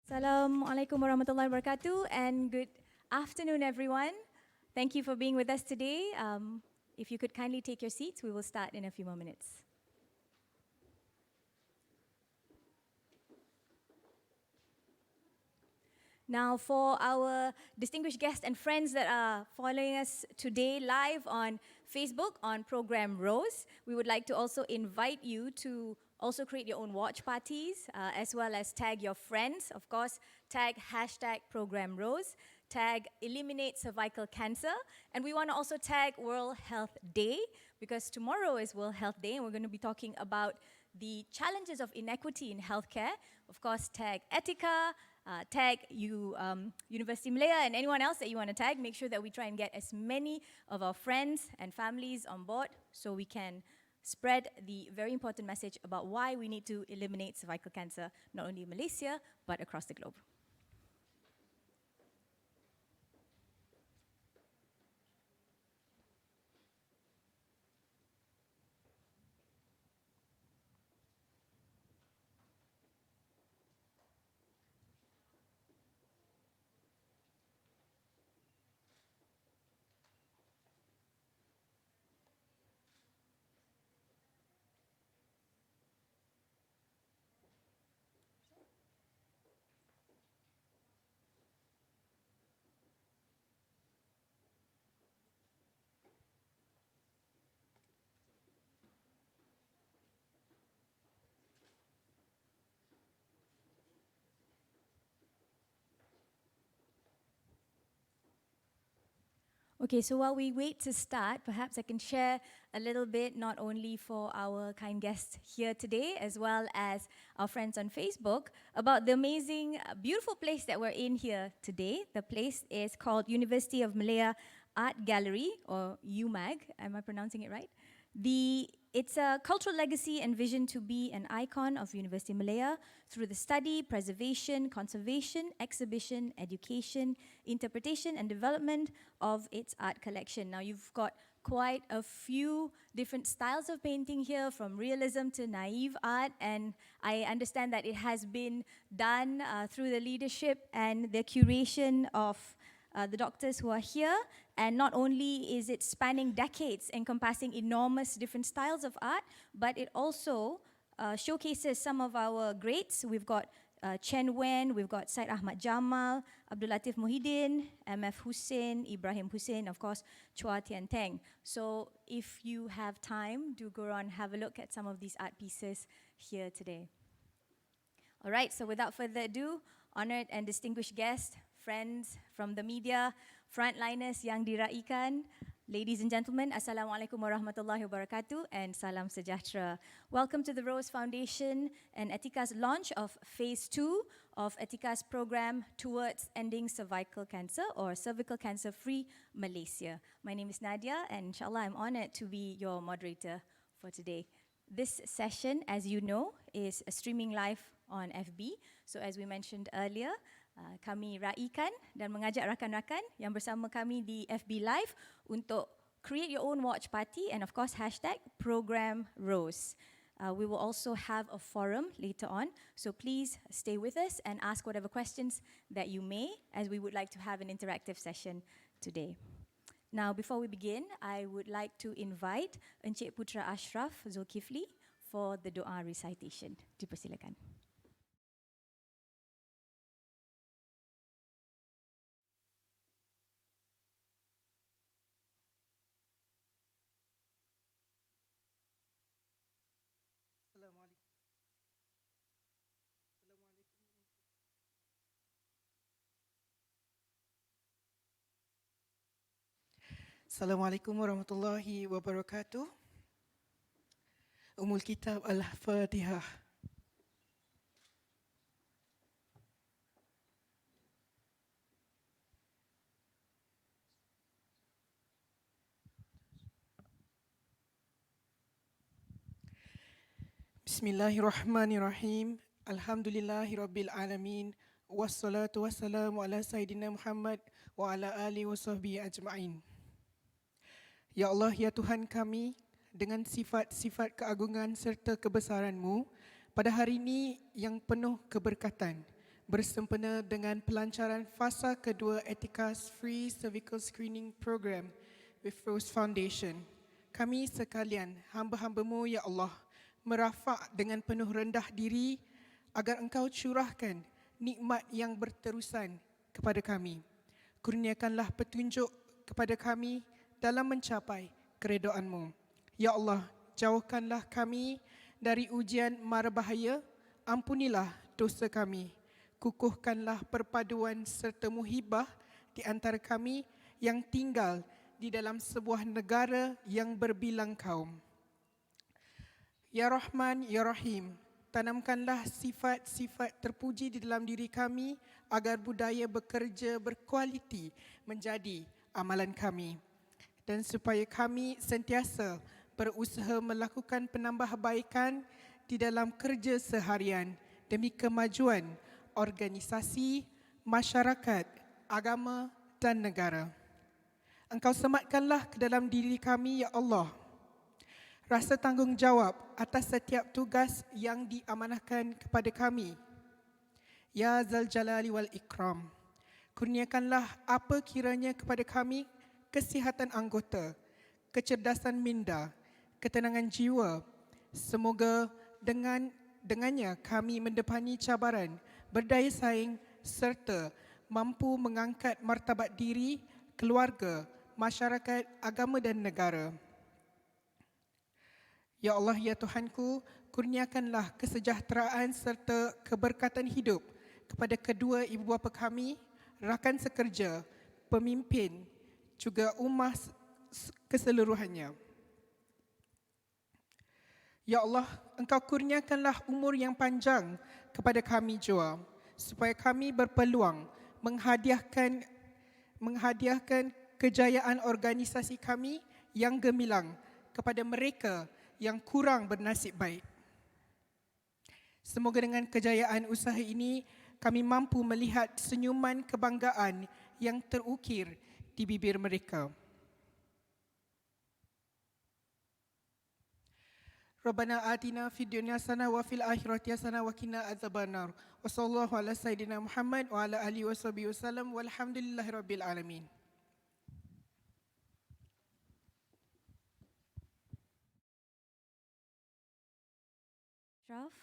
Assalamualaikum warahmatullahi wabarakatuh and good afternoon everyone. Thank you for being with us today. If you could kindly take your seats, we will start in a few more minutes. Now for our distinguished guests and friends that are following us today live on Facebook on program Rose, we would like to also invite you to also create your own watch parties as well as tag your friends. Of course, tag #program Rose, tag eliminate cervical cancer, and we want to also tag World Health Day because tomorrow is World Health Day and we're going to be talking about the challenges of inequity in healthcare. Of course, tag Etiqa, tag University Malaya and anyone else that you want to tag. Make sure that we try and get as many of our friends and families on board so we can spread the very important message about why we need to eliminate cervical cancer, not only in Malaysia, but across the globe. Okay, so while we wait to start, perhaps I can share a little bit, not only for our kind guests here today, as well as our friends on Facebook, about the amazing, beautiful place that we're in here today. The place is called University of Malaya Art Gallery, or UMAG. Am I pronouncing it right? It's a cultural legacy and vision to be an icon of University of Malaya through the study, preservation, conservation, exhibition, education, interpretation and development of its art collection. Now you've got quite a few different styles of painting here, from realism to naive art, and I understand that it has been done through the leadership and the curation of the doctors who are here. And not only is it spanning decades, encompassing enormous different styles of art, but it also showcases some of our greats. We've got Chen Wen, we've got Syed Ahmad Jamal, Abdul Latif Mohidin, MF Hussein, Ibrahim Hussein, of course, Chua Tian Teng. So if you have time, do go around and have a look at some of these art pieces here today. All right, so without further ado, honored and distinguished guests, friends from the media, frontliners yang diraikan, ladies and gentlemen, Assalamualaikum warahmatullahi wabarakatuh and salam sejahtera. Welcome to the Rose Foundation and Etiqa's launch of Phase 2 of Etiqa's program towards ending cervical cancer or cervical cancer-free Malaysia. My name is Nadia and inshallah I'm honored to be your moderator for today. This session, as you know, is streaming live on FB. So as we mentioned earlier, kami raikan dan mengajak rakan-rakan yang bersama kami di FB Live untuk create your own watch party and of course #program Rose. We will also have a forum later on, so please stay with us and ask whatever questions that you may, as we would like to have an interactive session today. Now, before we begin, I would like to invite Encik Putra Ashraf Zulkifli for the doa recitation. Dipersilakan. Assalamualaikum warahmatullahi wabarakatuh. Umul Kitab Al-Fatihah. Bismillahirrahmanirrahim. Alhamdulillahirabbil alamin. Wassalatu wassalamu ala Sayyidina Muhammad wa ala alihi wa sahbihi ajma'in. Ya Allah, ya Tuhan kami, dengan sifat-sifat keagungan serta kebesaran-Mu, pada hari ini yang penuh keberkatan, bersempena dengan pelancaran fasa kedua Etiqa's Free Cervical Screening Program with Rose Foundation. Kami sekalian, hamba-hambamu ya Allah, merafak dengan penuh rendah diri agar Engkau curahkan nikmat yang berterusan kepada kami. Kurniakanlah petunjuk kepada kami dalam mencapai keredaan-Mu. Ya Allah, jauhkanlah kami dari ujian mara bahaya, ampunilah dosa kami. Kukuhkanlah perpaduan serta muhibah di antara kami yang tinggal di dalam sebuah negara yang berbilang kaum. Ya Rahman, Ya Rahim, tanamkanlah sifat-sifat terpuji di dalam diri kami agar budaya bekerja berkualiti menjadi amalan kami. Dan supaya kami sentiasa berusaha melakukan penambahbaikan di dalam kerja seharian demi kemajuan organisasi, masyarakat, agama dan negara. Engkau sematkanlah ke dalam diri kami, Ya Allah, rasa tanggungjawab atas setiap tugas yang diamanahkan kepada kami. Ya Zal Jalali wal Ikram, kurniakanlah apa kiranya kepada kami kesihatan anggota, kecerdasan minda, ketenangan jiwa. Semoga dengannya kami mendepani cabaran, berdaya saing serta mampu mengangkat martabat diri, keluarga, masyarakat, agama dan negara. Ya Allah, ya Tuhanku, kurniakanlah kesejahteraan serta keberkatan hidup kepada kedua ibu bapa kami, rakan sekerja, pemimpin, juga ummah keseluruhannya. Ya Allah, Engkau kurniakanlah umur yang panjang kepada kami jua, supaya kami berpeluang menghadiahkan kejayaan organisasi kami yang gemilang kepada mereka yang kurang bernasib baik. Semoga dengan kejayaan usaha ini, kami mampu melihat senyuman kebanggaan yang terukir di bibir mereka. Rabbana atina fid dunya hasanah wa fil akhirati hasanah wa qina adzabannar. Wa sallallahu ala sayidina Muhammad wa ala alihi washabihi wasallam walhamdulillahirabbil alamin. Prof.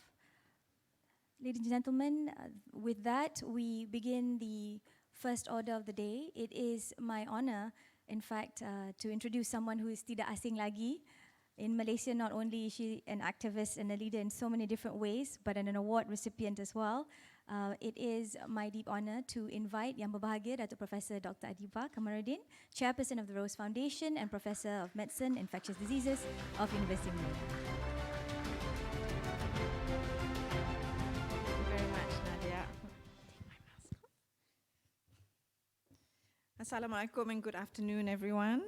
Ladies and gentlemen, with that, we begin the first order of the day. It is my honor, in fact, to introduce someone who is tidak asing lagi. In Malaysia, not only is she an activist and a leader in so many different ways, but an award recipient as well. It is my deep honor to invite Yang Berbahagia Dato Professor Dr. Adeeba Kamarulzaman, Chairperson of the Rose Foundation and Professor of Medicine, Infectious Diseases of University of Malaysia. Assalamualaikum and good afternoon, everyone.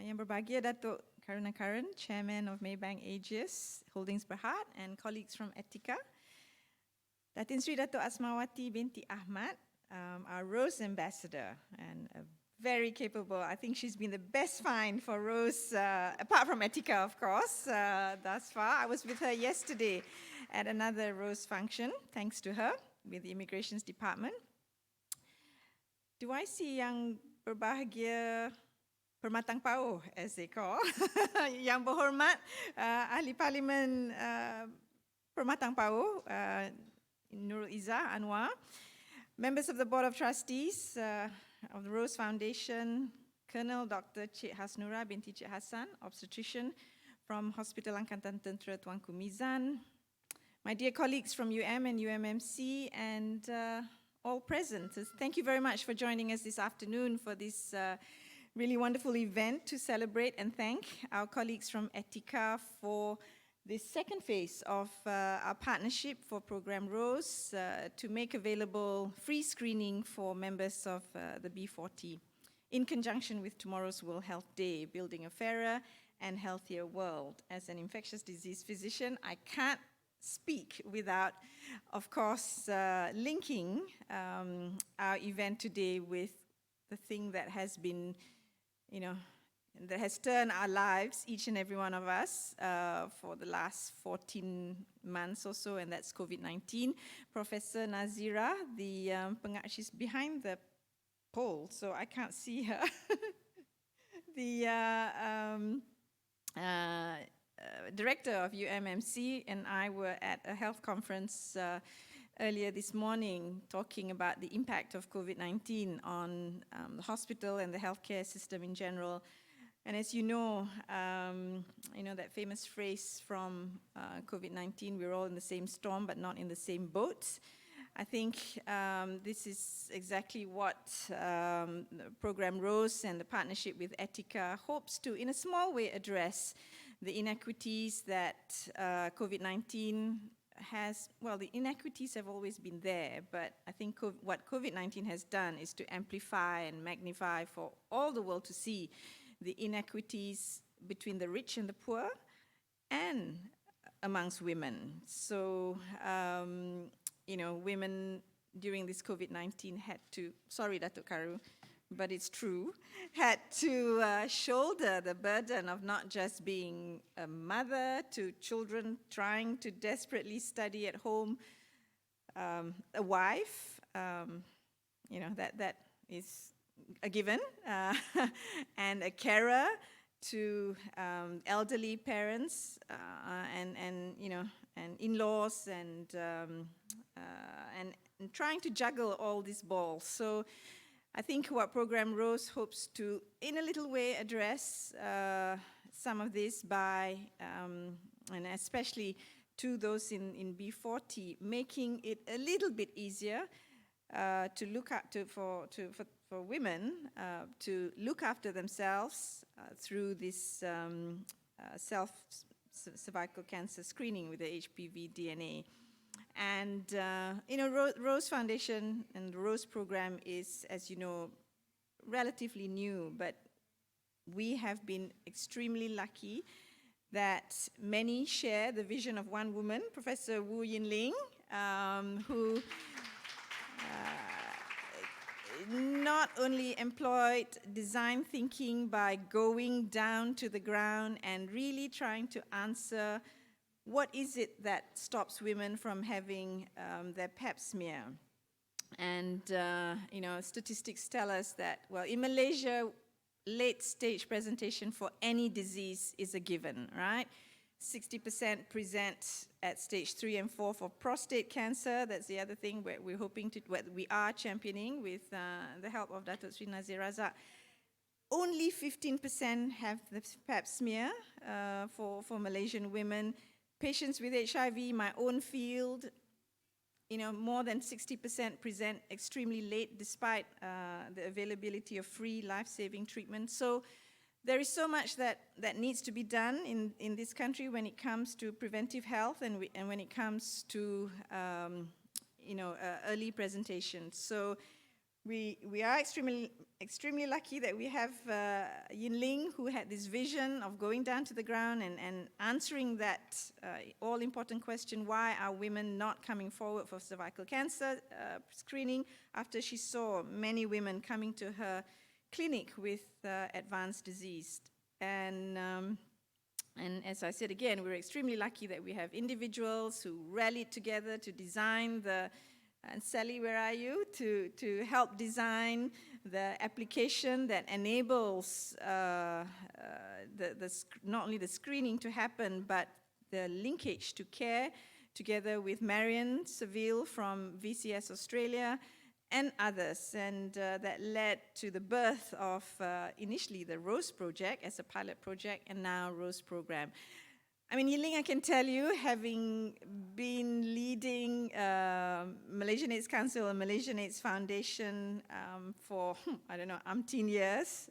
Yang Berbahagia Dato Karan, Chairman of Maybank Aegis Holdings Berhad, and colleagues from Etiqa. Datin Seri Dato Asmawati binti Ahmad, our Rose Ambassador, and a very capable, I think she's been the best find for Rose, apart from Etiqa, of course, thus far. I was with her yesterday at another Rose function, thanks to her, with the Immigrations Department. Do I see Yang Berbahagia Permatang Pauh, as they call, Yang Berhormat Ahli Parlimen Permatang Pauh, Nurul Izzah Anwar, members of the Board of Trustees of the Rose Foundation, Colonel Dr. Che Hasnura binti Che Hassan, obstetrician from Hospital Angkatan Tentera Tuanku Mizan, my dear colleagues from UM and UMMC, and all present. Thank you very much for joining us this afternoon for this really wonderful event to celebrate and thank our colleagues from Etiqa for this second phase of our partnership for Program Rose to make available free screening for members of the B40 in conjunction with tomorrow's World Health Day, Building a Fairer and Healthier World. As an infectious disease physician, I can't speak without, of course, linking our event today with the thing that has been, that has turned our lives, each and every one of us, for the last 14 months or so, and that's COVID-19. Professor Nazira, she's behind the pole, so I can't see her. Director of UMMC and I were at a health conference earlier this morning talking about the impact of COVID-19 on the hospital and the healthcare system in general. And as you know that famous phrase from COVID-19, we're all in the same storm but not in the same boat. I think this is exactly what the program ROSE and the partnership with Etiqa hopes to, in a small way, address the inequities that COVID-19 has. Well, the inequities have always been there, but I think what COVID-19 has done is to amplify and magnify for all the world to see the inequities between the rich and the poor and amongst women. So, women during this COVID-19 had to, sorry Datuk Karu, but it's true, had to shoulder the burden of not just being a mother to children trying to desperately study at home, a wife, that is a given, and a carer to elderly parents and in-laws and trying to juggle all these balls. So I think what Program ROSE hopes to, in a little way, address some of this by, and especially to those in B40, making it a little bit easier to look up for women to look after themselves through this cervical cancer screening with the HPV DNA. And, ROSE Foundation and the ROSE program is, as you know, relatively new, but we have been extremely lucky that many share the vision of one woman, Professor Wu Yinling, who not only employed design thinking by going down to the ground and really trying to answer what is it that stops women from having their pap smear. And, statistics tell us that, well, in Malaysia, late stage presentation for any disease is a given, right? 60% present at stage 3 and 4 for prostate cancer. That's the other thing where we're hoping to, what we are championing with the help of Dato Sri Nazir Razak. Only 15% have the pap smear for Malaysian women. Patients with HIV, my own field, more than 60% present extremely late despite the availability of free life-saving treatment. So there is so much that needs to be done in this country when it comes to preventive health and when it comes to early presentation. So we are extremely lucky that we have Yinling, who had this vision of going down to the ground and answering that all-important question: why are women not coming forward for cervical cancer screening, after she saw many women coming to her clinic with advanced disease. And as I said again, we're extremely lucky that we have individuals who rallied together to design and Sally, where are you? To help design the application that enables not only the screening to happen, but the linkage to care, together with Marion Seville from VCS Australia and others. And that led to the birth of initially the ROSE project as a pilot project, and now ROSE program. I mean, Yinling, I can tell you, having been leading Malaysian AIDS Council and Malaysian AIDS Foundation for, umpteen years,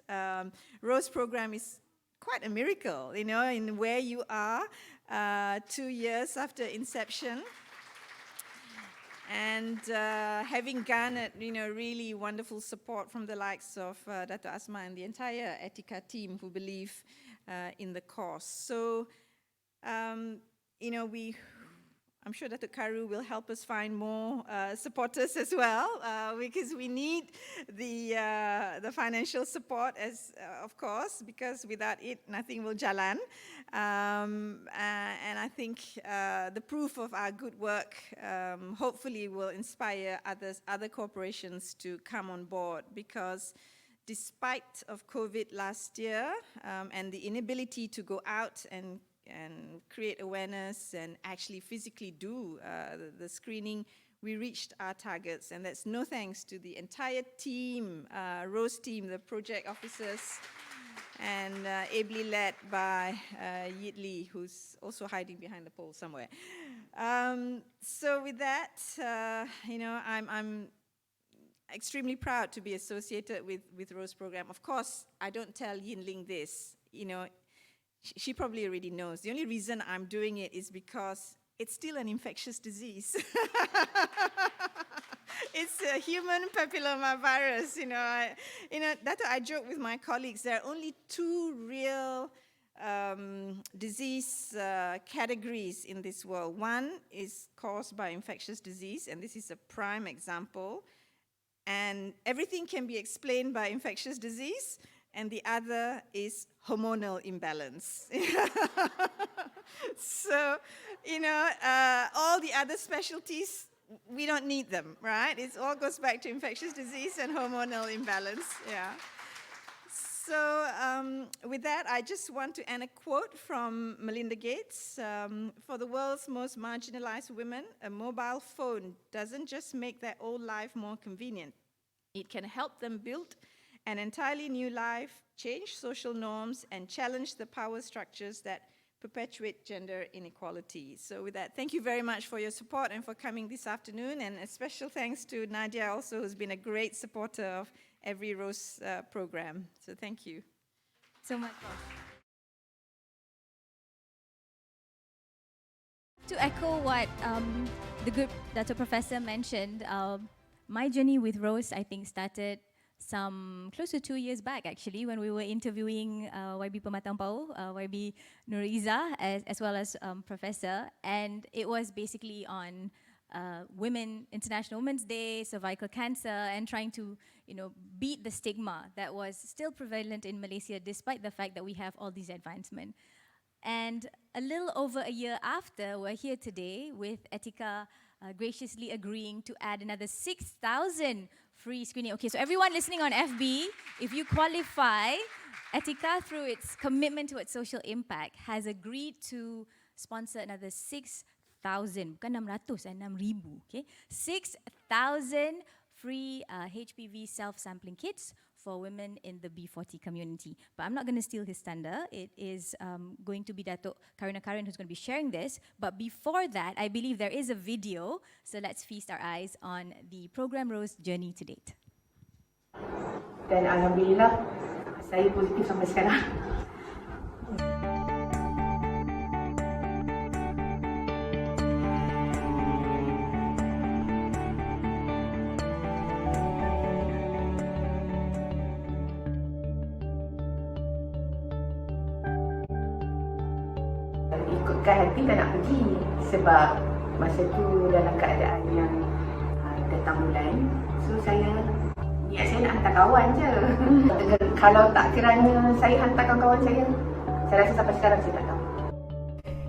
ROSE program is quite a miracle, in where you are 2 years after inception. And having garnered, really wonderful support from the likes of Dato Asma and the entire Etiqa team who believe in the cause. So, I'm sure Datuk Karu will help us find more supporters as well, because we need the financial support, as of course, because without it, nothing will jalan. And I think the proof of our good work hopefully will inspire other corporations to come on board, because despite of COVID last year and the inability to go out and create awareness and actually physically do the screening, we reached our targets. And that's no thanks to the entire team, Rose team, the project officers, and ably led by Yit Lee, who's also hiding behind the pole somewhere. So with that, I'm extremely proud to be associated with Rose program. Of course, I don't tell Yin Ling this, she probably already knows. The only reason I'm doing it is because it's still an infectious disease. It's a human papillomavirus, Dato, I joke with my colleagues, there are only two real disease categories in this world. One is caused by infectious disease, and this is a prime example. And everything can be explained by infectious disease. And the other is hormonal imbalance. So, all the other specialties, we don't need them, right? It all goes back to infectious disease and hormonal imbalance, yeah. So with that, I just want to end a quote from Melinda Gates. For the world's most marginalized women, a mobile phone doesn't just make their old life more convenient. It can help them build an entirely new life, change social norms, and challenge the power structures that perpetuate gender inequality. So with that, thank you very much for your support and for coming this afternoon, and a special thanks to Nadia also, who's been a great supporter of every Rose program. So thank you. So much. To echo what the good Dato Professor mentioned, my journey with Rose, I think, started some close to 2 years back, actually, when we were interviewing YB Pematang Pau, YB Nuriza, as well as Professor, and it was basically on International Women's Day, cervical cancer, and trying to, beat the stigma that was still prevalent in Malaysia, despite the fact that we have all these advancements. And a little over a year after, we're here today with Etiqa graciously agreeing to add another 6,000 free screening. Okay, so everyone listening on FB, if you qualify, Etiqa, through its commitment to its social impact, has agreed to sponsor another 6,000, bukan 600, 6,000, okay? 6,000 free HPV self-sampling kits for women in the B40 community. But I'm not going to steal his thunder. It is going to be Dato Karen who's going to be sharing this. But before that, I believe there is a video. So let's feast our eyes on the program Rose journey to date. Dan alhamdulillah saya positif sampai sekarang. Ikutkan hati tak nak pergi sebab masa tu dalam keadaan yang datang bulan. So niat saya nak hantar kawan je. Kalau tak kerana saya hantar kawan-kawan saya rasa sampai sekarang saya tak tahu.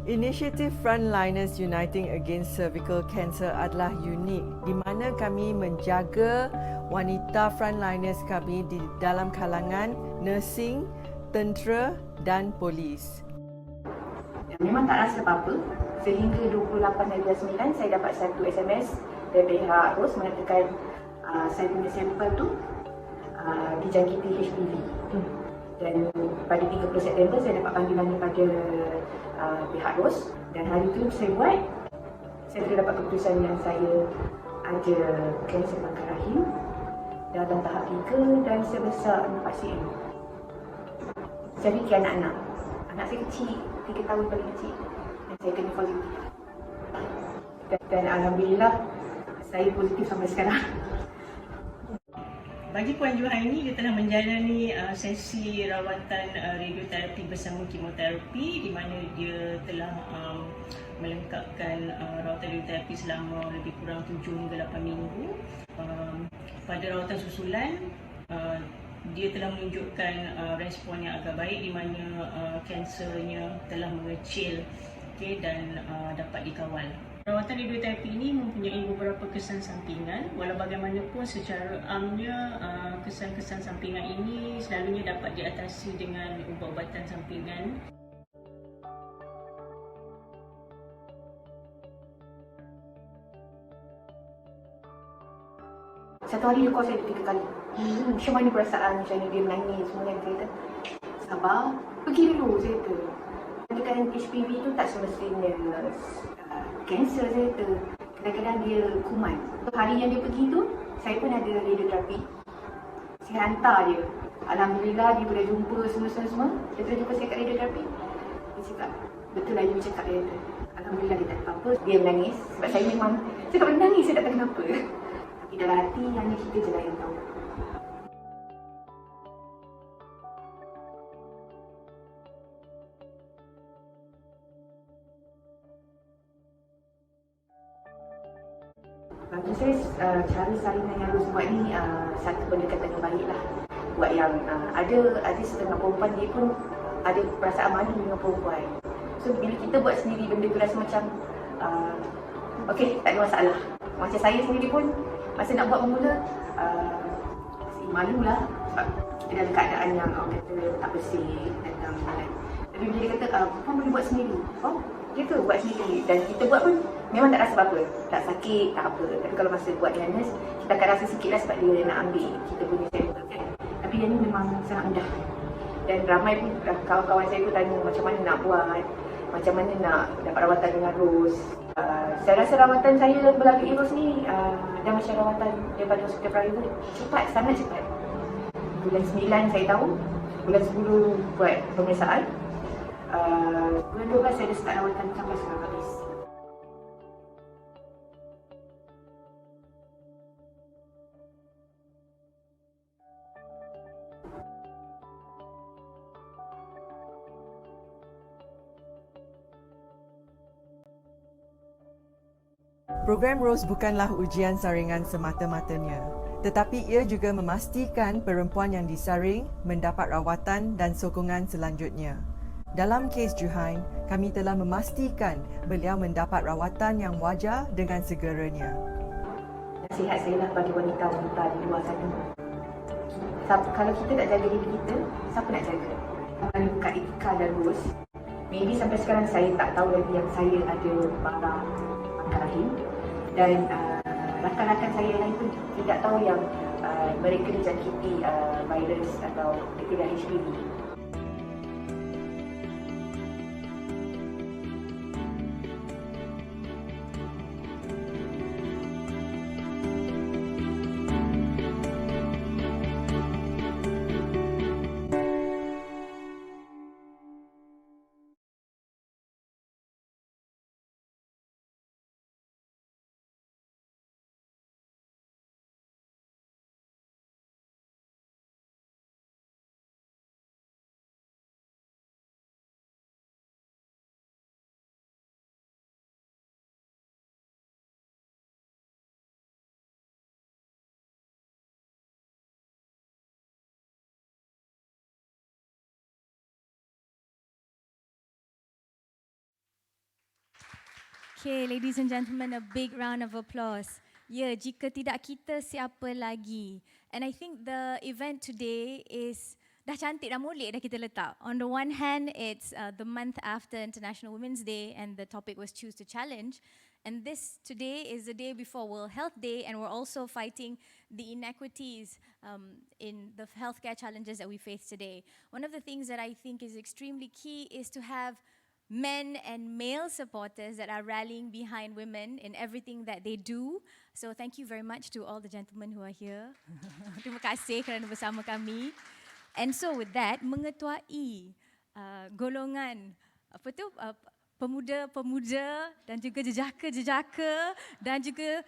Inisiatif Frontliners Uniting Against Cervical Cancer adalah unik di mana kami menjaga wanita frontliners kami di dalam kalangan nursing, tentera dan polis. Memang tak rasa apa-apa. Sehingga 28/9 saya dapat satu SMS dari pihak Rose mengatakan saya punya sampel tu dijangkiti HPV. Dan pada 30 September saya dapat panggilan daripada pihak Rose, dan hari tu saya telah dapat keputusan yang saya ada kanser bangkai rahim dalam tahap 3 dan sebesar 4 cm. Saya fikir anak saya kecil, 3 tahun paling kecil, dan saya kena positif. Dan alhamdulillah saya positif sampai sekarang. bagi Puan Zuhra ini, dia telah menjalani sesi rawatan radioterapi bersama kemoterapi di mana dia telah melengkapkan rawatan radioterapi selama lebih kurang 7 hingga 8 minggu. Pada rawatan susulan, dia telah menunjukkan respon yang agak baik di mana kansernya telah mengecil, dan dapat dikawal. Rawatan radioterapi ini mempunyai beberapa kesan sampingan. Walau bagaimanapun secara amnya kesan-kesan sampingan ini selalunya dapat diatasi dengan ubat-ubatan sampingan. Satu hari dia call saya 3 kali. Macam mana perasaan, macam mana dia menangis semua kan. Saya kata, sabar, pergi dulu, saya kata. Dengan HPV tu tak semestinya kanser, saya kata. Kadang-kadang dia kuman. Hari yang dia pergi tu, saya pun ada radioterapi. Saya hantar dia. Alhamdulillah dia boleh jumpa semua. Dia boleh jumpa saya kat radioterapi. Dia cakap, betul lah you cakap, dia kata. Alhamdulillah dia tak apa-apa. Dia menangis sebab saya memang, saya tak pernah menangis, saya tak tahu kenapa. Tapi dalam hati hanya kita je lah yang tahu. Bagi saya, cara salinan yang harus buat ni satu pendekatan yang baik lah. Buat yang ada setengah perempuan dia pun ada perasaan malu dengan perempuan. So bila kita buat sendiri benda tu rasa macam okey, tak ada masalah. Macam saya sendiri pun masa nak buat bermula malu lah sebab kita dalam keadaan yang orang kata tak bersih dan tapi bila dia kata Puan boleh buat sendiri. Oh, dia ke buat sendiri dan kita buat pun memang tak rasa apa-apa, tak sakit, tak apa. Tapi kalau masa buat dengan nurse, kita akan rasa sikit lah sebab dia nak ambil kita punya sampel kan. Tapi yang ni memang sangat mudah. Dan ramai pun kawan-kawan saya pun tanya macam mana nak buat, macam mana nak dapat rawatan dengan Rose. Saya rasa rawatan saya melalui Rose ni dah macam rawatan daripada hospital private. Cepat, sangat cepat. Bulan 9 saya tahu, bulan 10 buat pemeriksaan. Bulan 12 saya dah start rawatan sampai sekarang habis. Program Rose bukanlah ujian saringan semata-matanya, tetapi ia juga memastikan perempuan yang disaring mendapat rawatan dan sokongan selanjutnya. Dalam kes Juhain, kami telah memastikan beliau mendapat rawatan yang wajar dengan segeranya. Nasihat saya lah bagi wanita-wanita di luar sana. Kalau kita tak jaga diri kita, siapa nak jaga? Kalau bukan Etiqa dan Rose, maybe sampai sekarang saya tak tahu lagi yang saya ada barang rahim. Dan rakan-rakan saya lain pun tidak tahu yang mereka dijangkiti virus atau bakteria HPV. Okay, ladies and gentlemen, a big round of applause. Ya, jika tidak kita, siapa lagi? And I think the event today is dah cantik, dah molek dah kita letak. On the one hand, it's the month after International Women's Day and the topic was Choose to Challenge. And this today is the day before World Health Day, and we're also fighting the inequities in the healthcare challenges that we face today. One of the things that I think is extremely key is to have men and male supporters that are rallying behind women in everything that they do. So thank you very much to all the gentlemen who are here. Terima kasih kerana bersama kami. And so with that, mengetuai golongan apa tu pemuda-pemuda dan juga jejaka-jejaka dan juga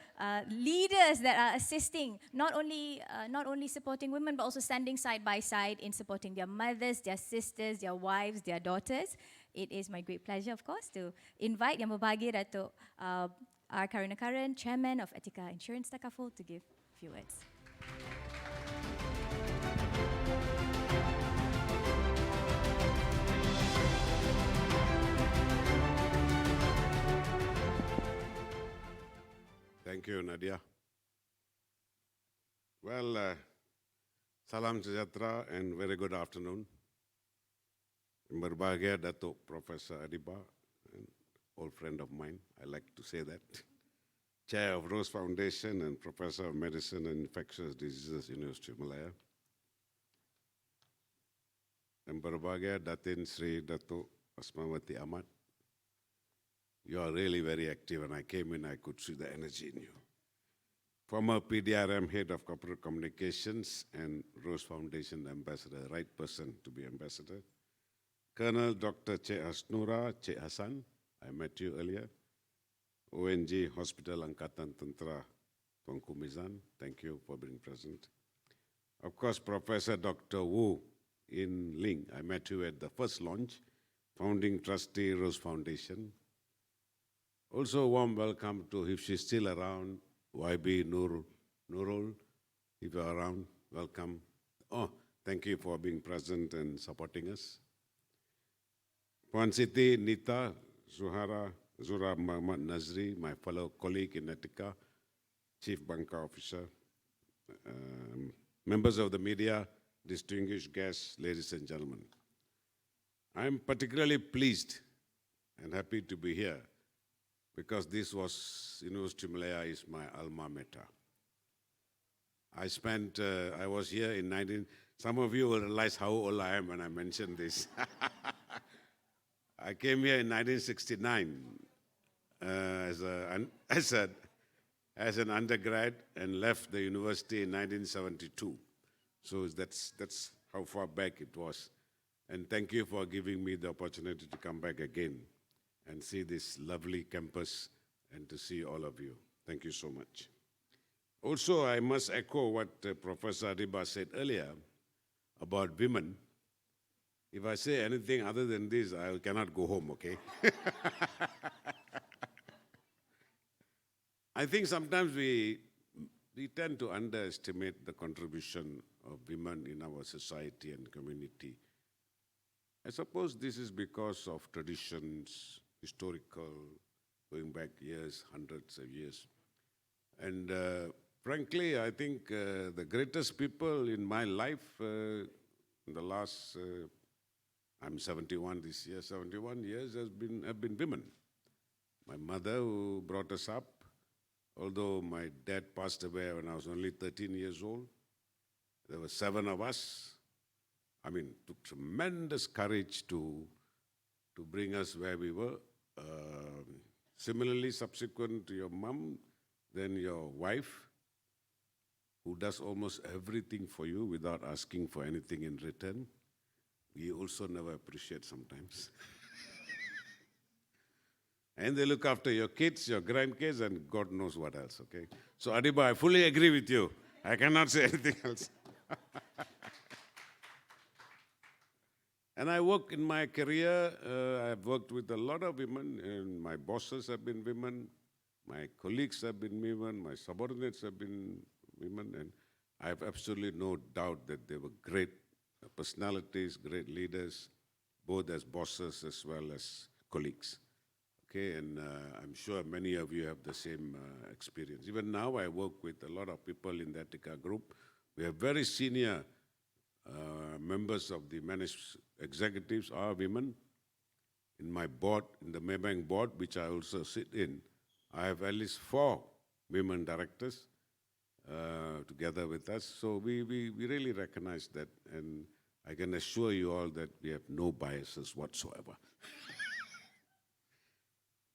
leaders that are assisting not only supporting women but also standing side by side in supporting their mothers, their sisters, their wives, their daughters. It is my great pleasure, of course, to invite Yang Berbahagia Dato R. Karunakaran, Chairman of Etiqa Insurance Takaful, to give a few words. Thank you, Nadia. Well, salam sejahtera and very good afternoon. Yang Berbahagia Dato Professor Adeeba, an old friend of mine, I like to say that. Chair of Rose Foundation and Professor of Medicine and Infectious Diseases, University of Malaya. Yang Berbahagia Datin Seri Dato Asmawati Ahmad. You are really very active, and I came in, I could see the energy in you. Former PDRM Head of Corporate Communications and Rose Foundation Ambassador, right person to be ambassador. Colonel Dr. Che Hasnura, Che Hassan, I met you earlier. ONG Hospital Angkatan Tentera, Tuanku Mizan, thank you for being present. Of course, Professor Dr. Wu in Ling, I met you at the first launch, founding trustee, Rose Foundation. Also, a warm welcome to, if she's still around, YB Nurul, if you're around, welcome. Oh, thank you for being present and supporting us. Puan Siti, Nita, Zuhra, Muhammad Nazri, my fellow colleague in Etiqa, Chief Banca Officer, members of the media, distinguished guests, ladies and gentlemen. I'm particularly pleased and happy to be here because this was, University of Malaya is my alma mater. I was here in some of you will realize how old I am when I mention this. I came here in 1969 as an undergrad and left the university in 1972. So that's how far back it was. And thank you for giving me the opportunity to come back again and see this lovely campus and to see all of you. Thank you so much. Also, I must echo what Professor Adeeba said earlier about women. If I say anything other than this, I cannot go home, okay? I think sometimes we tend to underestimate the contribution of women in our society and community. I suppose this is because of traditions, historical, going back years, hundreds of years. And frankly, I think the greatest people in my life in the last, I'm 71 this year, 71 years have been women. My mother who brought us up, although my dad passed away when I was only 13 years old, there were 7 of us. I mean, it took tremendous courage to bring us where we were. Similarly, subsequent to your mom, then your wife, who does almost everything for you without asking for anything in return. We also never appreciate sometimes. And they look after your kids, your grandkids, and God knows what else, okay? So Adeeba, I fully agree with you. I cannot say anything else. And I work in my career, I've worked with a lot of women, and my bosses have been women, my colleagues have been women, my subordinates have been women, and I have absolutely no doubt that they were great personalities, great leaders, both as bosses as well as colleagues. Okay, and I'm sure many of you have the same experience. Even now, I work with a lot of people in the Etiqa group. We have very senior members of the managed executives are women. In my board, in the Maybank board, which I also sit in, I have at least 4 women directors together with us. So we really recognize that, and I can assure you all that we have no biases whatsoever.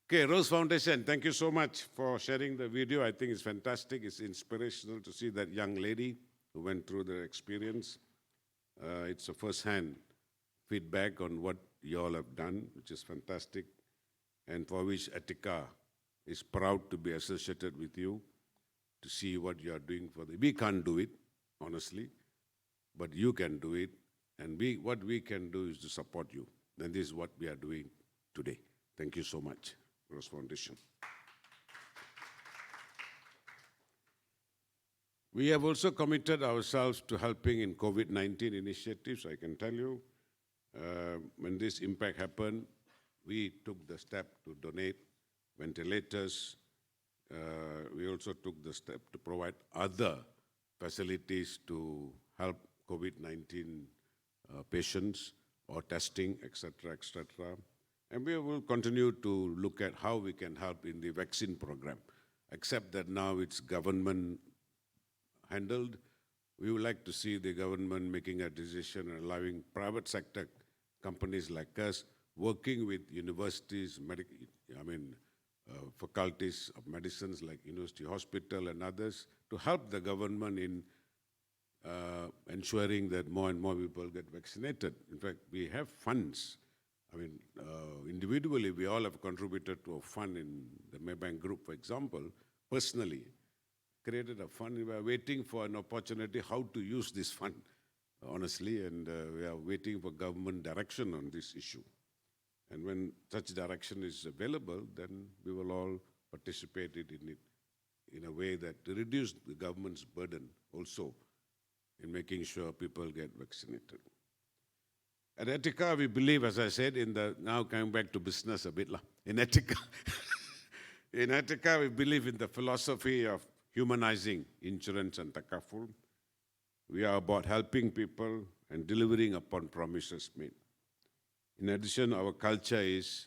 Okay, Rose Foundation, thank you so much for sharing the video. I think it's fantastic. It's inspirational to see that young lady who went through the experience. It's a first-hand feedback on what you all have done, which is fantastic. and for which Etiqa is proud to be associated with you, to see what you are doing for the. We can't do it, honestly, but you can do it, and what we can do is to support you. And this is what we are doing today. Thank you so much, Rose Foundation. We have also committed ourselves to helping in COVID-19 initiatives. I can tell you, when this impact happened, we took the step to donate ventilators. We also took the step to provide other facilities to help COVID-19 patients or testing, etc., etc. And we will continue to look at how we can help in the vaccine program, except that now it's government handled. We would like to see the government making a decision and allowing private sector companies like us working with universities, faculties of medicines like University Hospital and others to help the government in ensuring that more and more people get vaccinated. In fact, we have funds. Individually, we all have contributed to a fund in the Maybank Group, for example, personally, created a fund. We are waiting for an opportunity how to use this fund, honestly, and we are waiting for government direction on this issue. And when such direction is available, then we will all participate in it in a way that to reduce the government's burden also in making sure people get vaccinated. At Etiqa, we believe, as I said, now coming back to business a bit, in Etiqa, in Etiqa, we believe in the philosophy of humanizing insurance and takaful. We are about helping people and delivering upon promises made. In addition, our culture is,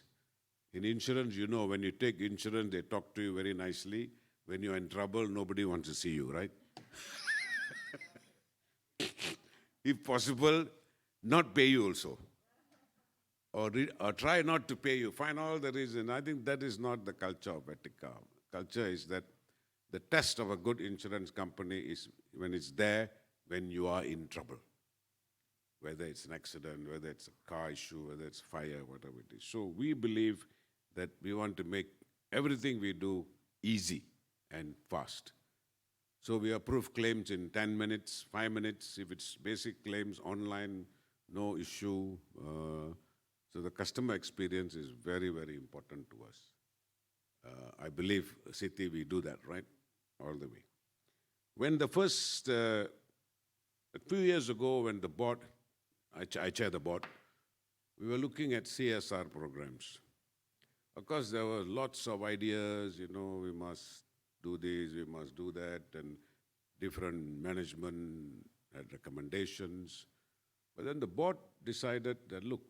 in insurance, when you take insurance, they talk to you very nicely. When you're in trouble, nobody wants to see you, right? If possible, not pay you also. Or try not to pay you. Find all the reason. I think that is not the culture of Etiqa. Culture is that the test of a good insurance company is when it's there, when you are in trouble. Whether it's an accident, whether it's a car issue, whether it's fire, whatever it is. So we believe that we want to make everything we do easy and fast. So we approve claims in 10 minutes, 5 minutes. If it's basic claims online, no issue. So the customer experience is very, very important to us. I believe, Siti, we do that, right? All the way. When the first, a few years ago, when the board, I chair the board, we were looking at CSR programs. Of course, there were lots of ideas, we must do this, we must do that, and different management had recommendations. But then the board decided that, look,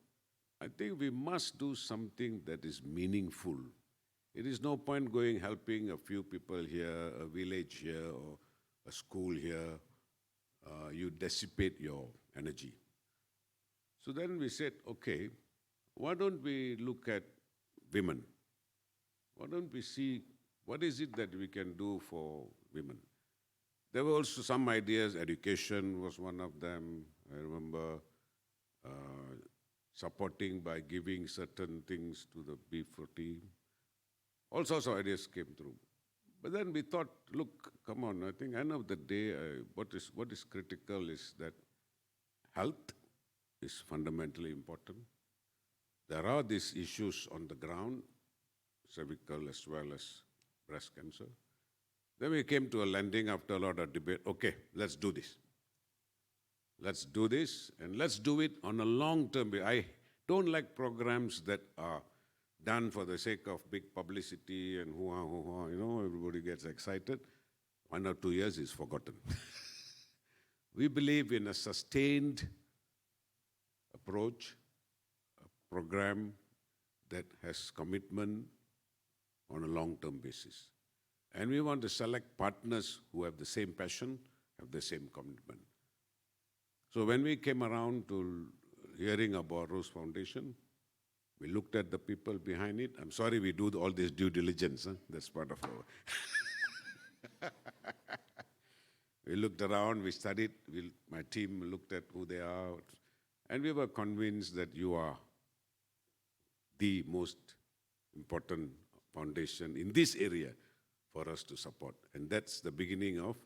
I think we must do something that is meaningful. It is no point going helping a few people here, a village here, or a school here. You dissipate your energy. So then we said, okay, why don't we look at women? Why don't we see what is it that we can do for women? There were also some ideas. Education was one of them. I remember supporting by giving certain things to the B40. All sorts of ideas came through. But then we thought, look, come on, I think end of the day, what is critical is that health is fundamentally important. There are these issues on the ground, cervical as well as breast cancer. Then we came to a landing after a lot of debate. Okay, let's do this. Let's do this, and let's do it on a long-term basis. I don't like programs that are done for the sake of big publicity and hoo-ha, everybody gets excited. 1 or 2 years is forgotten. We believe in a sustained approach, a program that has commitment on a long-term basis. And we want to select partners who have the same passion, have the same commitment. So when we came around to hearing about Rose Foundation, we looked at the people behind it. I'm sorry we do all this due diligence. That's part of our... We looked around, we studied, my team looked at who they are, and we were convinced that you are the most important foundation in this area for us to support. And that's the beginning of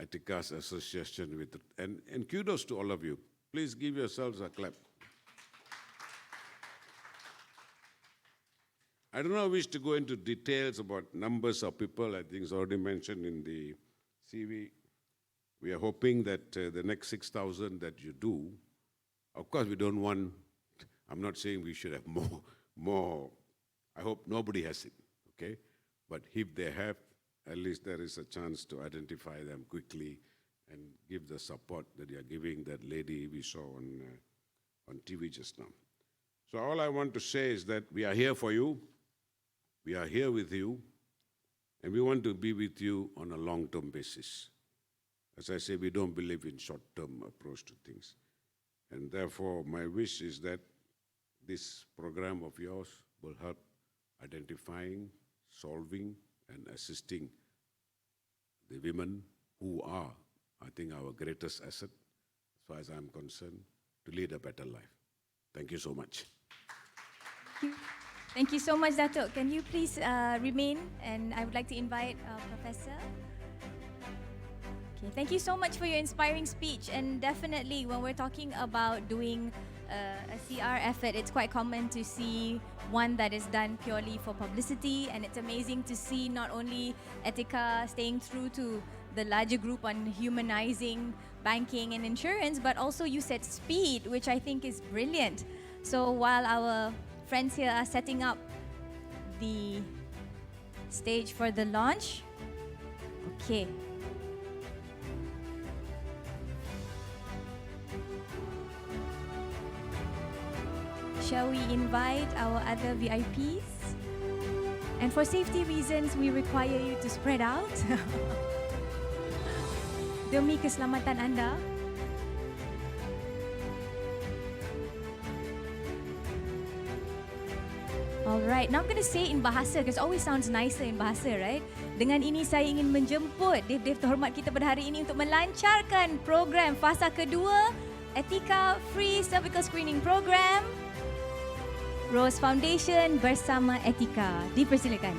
Etiqa's association with it. And kudos to all of you. Please give yourselves a clap. I do not wish to go into details about numbers of people. I think it's already mentioned in the CV. We are hoping that the next 6,000 that you do, of course we don't want, I'm not saying we should have more. I hope nobody has it, okay? But if they have, at least there is a chance to identify them quickly and give the support that you are giving that lady we saw on TV just now. So all I want to say is that we are here for you. We are here with you, and we want to be with you on a long-term basis. As I say, we don't believe in short-term approach to things. And therefore, my wish is that this program of yours will help identifying, solving, and assisting the women who are, I think, our greatest asset, as far as I'm concerned, to lead a better life. Thank you so much. Thank you. Thank you so much, Dato. Can you please remain? And I would like to invite Professor. Okay, thank you so much for your inspiring speech. And definitely, when we're talking about doing a CR effort, it's quite common to see one that is done purely for publicity. And it's amazing to see not only Etiqa staying true to the larger group on humanizing banking and insurance, but also you said speed, which I think is brilliant. So while our friends here are setting up the stage for the launch. Okay. Shall we invite our other VIPs? And for safety reasons, we require you to spread out. Demi keselamatan anda. Alright, now I'm going to say in bahasa because it always sounds nicer in bahasa, right? Dengan ini saya ingin menjemput Dev-Dev terhormat kita pada hari ini untuk melancarkan program fasa kedua Etiqa Free Cervical Screening Program Rose Foundation bersama Etiqa. Dipersilakan.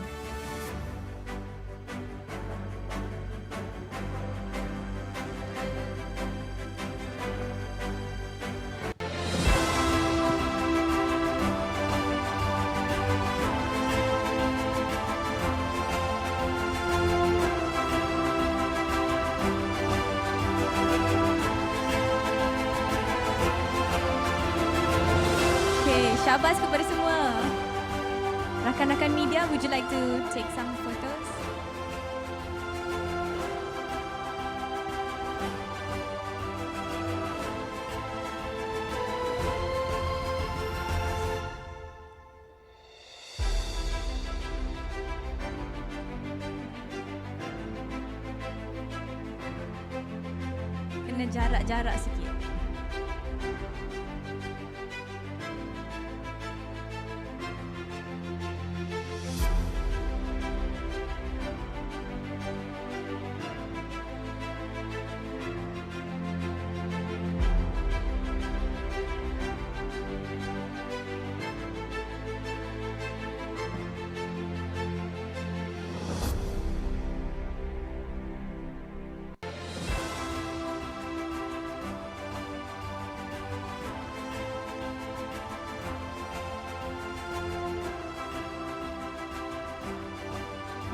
Syabas kepada semua. Rakan-rakan media, would you like to take some photos? Kena jarak-jarak sikit.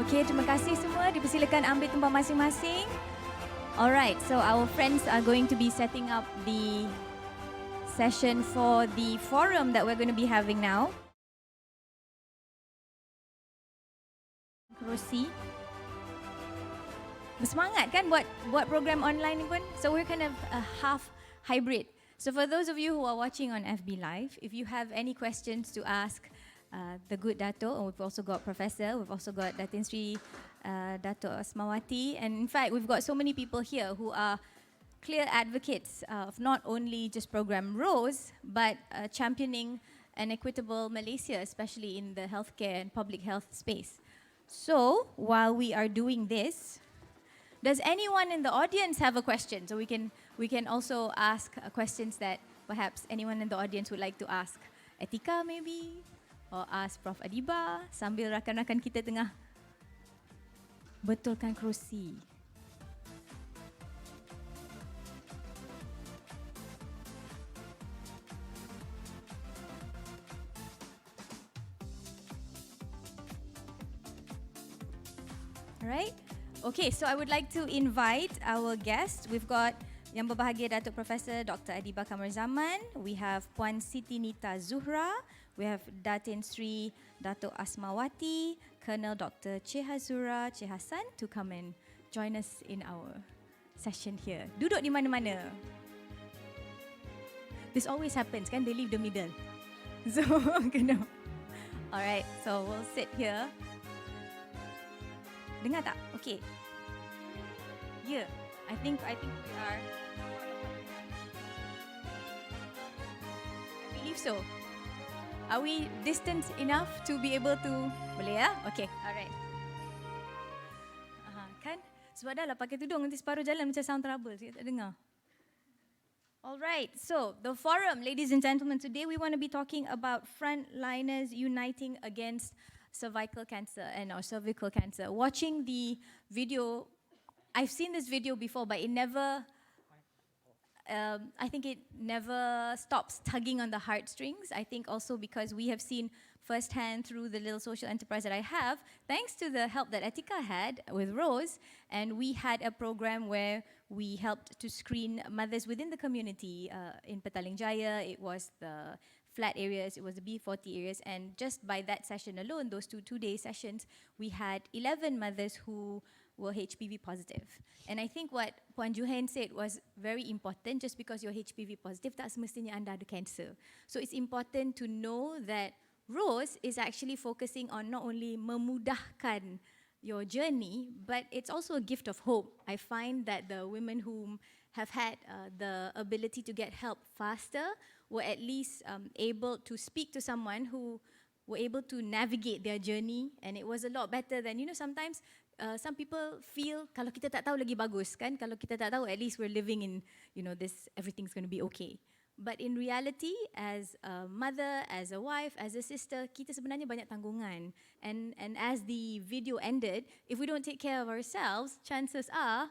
Okay, terima kasih semua. Dipersilakan ambil tempat masing-masing. Alright, so our friends are going to be setting up the session for the forum that we're going to be having now. Kerusi. Bersemangat kan buat program online ni pun. So we're kind of a half hybrid. So for those of you who are watching on FB Live, if you have any questions to ask the good Dato, and we've also got Professor, we've also got Datin Seri Dato Asmawati, and in fact we've got so many people here who are clear advocates of not only just program ROSE, but championing an equitable Malaysia, especially in the healthcare and public health space. So while we are doing this, does anyone in the audience have a question? So we can also ask questions that perhaps anyone in the audience would like to ask Etiqa maybe, or ask Prof Adeeba sambil rakan-rakan kita tengah betulkan kerusi. Alright. Okay, so I would like to invite our guests. We've got Yang Berbahagia Dato Profesor Dr. Adeeba Kamarulzaman. We have Puan Siti Nita Zuhra. We have Datin Seri Dato Asmawati, Kolonel Dr. Che Hassan to come and join us in our session here. Duduk di mana-mana. This always happens, kan? They leave the middle. So, kena. Alright, so we'll sit here. Dengar tak? Okay. Yeah, I think we are. I believe so. Are we distant enough to be able to? Boleh ya? Okay, alright. Kan? Sebab dah lah pakai tudung nanti separuh jalan macam sound trouble. Saya tak dengar. Alright, so the forum, ladies and gentlemen, today we want to be talking about frontliners uniting against cervical cancer and or cervical cancer. Watching the video, I've seen this video before, but it never, I think it never stops tugging on the heartstrings. I think also because we have seen firsthand through the little social enterprise that I have, thanks to the help that Etiqa had with Rose, and we had a program where we helped to screen mothers within the community. In Petaling Jaya, it was the flat areas, it was the B40 areas, and just by that session alone, those two-day sessions, we had 11 mothers who were HPV positive. And I think what Puan Juhain said was very important. Just because you're HPV positive, tak semestinya anda ada cancer. So it's important to know that Rose is actually focusing on not only memudahkan your journey, but it's also a gift of hope. I find that the women who have had the ability to get help faster were at least able to speak to someone who were able to navigate their journey, and it was a lot better than, you know, sometimes some people feel kalau kita tak tahu lagi bagus kan, kalau kita tak tahu at least we're living in, you know, this, everything's going to be okay. But in reality, as a mother, as a wife, as a sister, kita sebenarnya banyak tanggungan. And as the video ended, if we don't take care of ourselves, chances are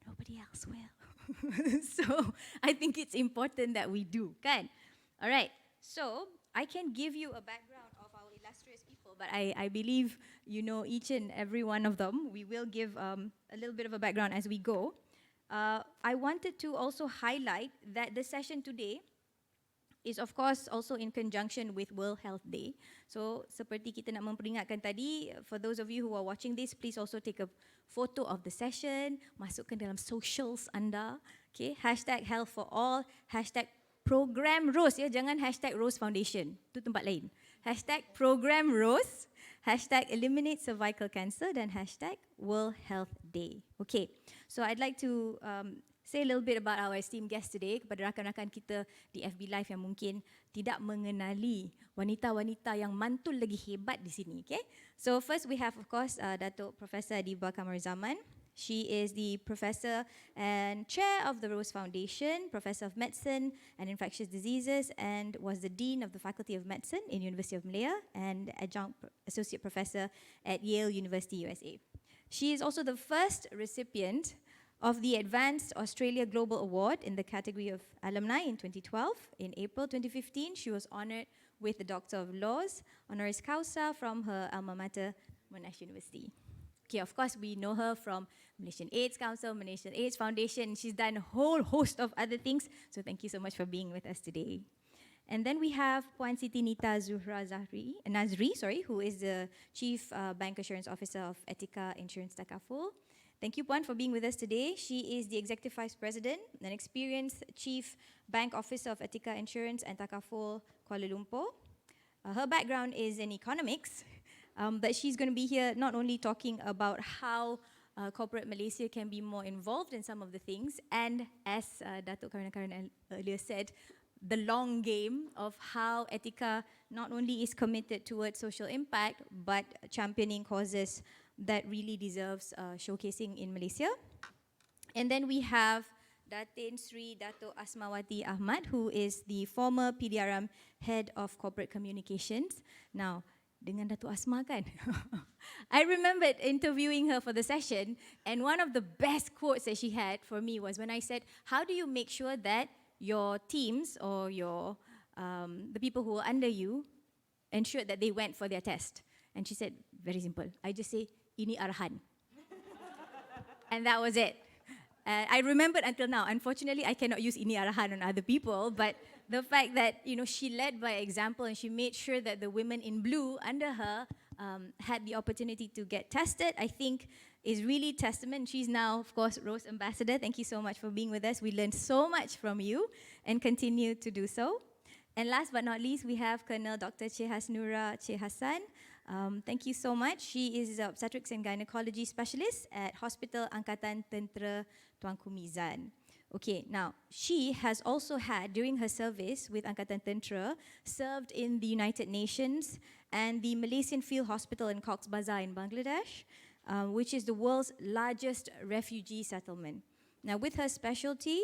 nobody else will. So I think it's important that we do, kan? All right. So I can give you a background of our illustrious people, but I believe you know each and every one of them. We will give a little bit of a background as we go. I wanted to also highlight that the session today is of course also in conjunction with World Health Day. So seperti kita nak memperingatkan tadi, for those of you who are watching this, please also take a photo of the session, masukkan dalam socials anda, okay? #HealthForAll, #ProgramRose, ya, jangan #RoseFoundation, itu tempat lain. #ProgramRose, #Eliminate Cervical Cancer, dan #World Health Day. Okay, so I'd like to say a little bit about our esteemed guest today kepada rakan-rakan kita di FB Live yang mungkin tidak mengenali wanita-wanita yang mantul lagi hebat di sini. Okay, so first we have of course Dato Professor Adeeba Kamarulzaman. She is the professor and chair of the Rose Foundation, professor of medicine and infectious diseases, and was the dean of the Faculty of Medicine in University of Malaya and adjunct associate professor at Yale University, USA. She is also the first recipient of the Advanced Australia Global Award in the category of alumni in 2012. In April 2015, she was honored with the Doctor of Laws, honoris causa from her alma mater, Monash University. Okay, of course, we know her from Malaysian AIDS Council, Malaysian AIDS Foundation. She's done a whole host of other things. So thank you so much for being with us today. And then we have Puan Siti Nita Zuhra Nazri, who is the Chief Bancassurance Officer of Etiqa Insurance Takaful. Thank you, Puan, for being with us today. She is the Executive Vice President, an experienced Chief Bank Officer of Etiqa Insurance and Takaful, Kuala Lumpur. Her background is in economics, but she's going to be here not only talking about how corporate Malaysia can be more involved in some of the things, and as Dato Karan earlier said, the long game of how Etiqa not only is committed towards social impact, but championing causes that really deserves showcasing in Malaysia. And then we have Datin Seri Dato Asmawati Ahmad, who is the former PDRM Head of Corporate Communications. Now, dengan Dato Asma kan? I remembered interviewing her for the session, and one of the best quotes that she had for me was when I said, how do you make sure that your teams or the people who are under you ensured that they went for their test? And she said, very simple, I just say, ini arahan. And that was it. I remembered until now. Unfortunately, I cannot use ini arahan on other people, but the fact that she led by example and she made sure that the women in blue under her had the opportunity to get tested, I think is really testament. She's now, of course, Rose Ambassador. Thank you so much for being with us. We learned so much from you and continue to do so. And last but not least, we have Colonel Dr. Hasnura Che Hassan. Thank you so much. She is an Obstetrics and Gynaecology Specialist at Hospital Angkatan Tentera Tuanku Mizan. Okay, now, she has also had, during her service with Angkatan Tentera, served in the United Nations and the Malaysian Field Hospital in Cox's Bazar in Bangladesh, which is the world's largest refugee settlement. Now, with her specialty,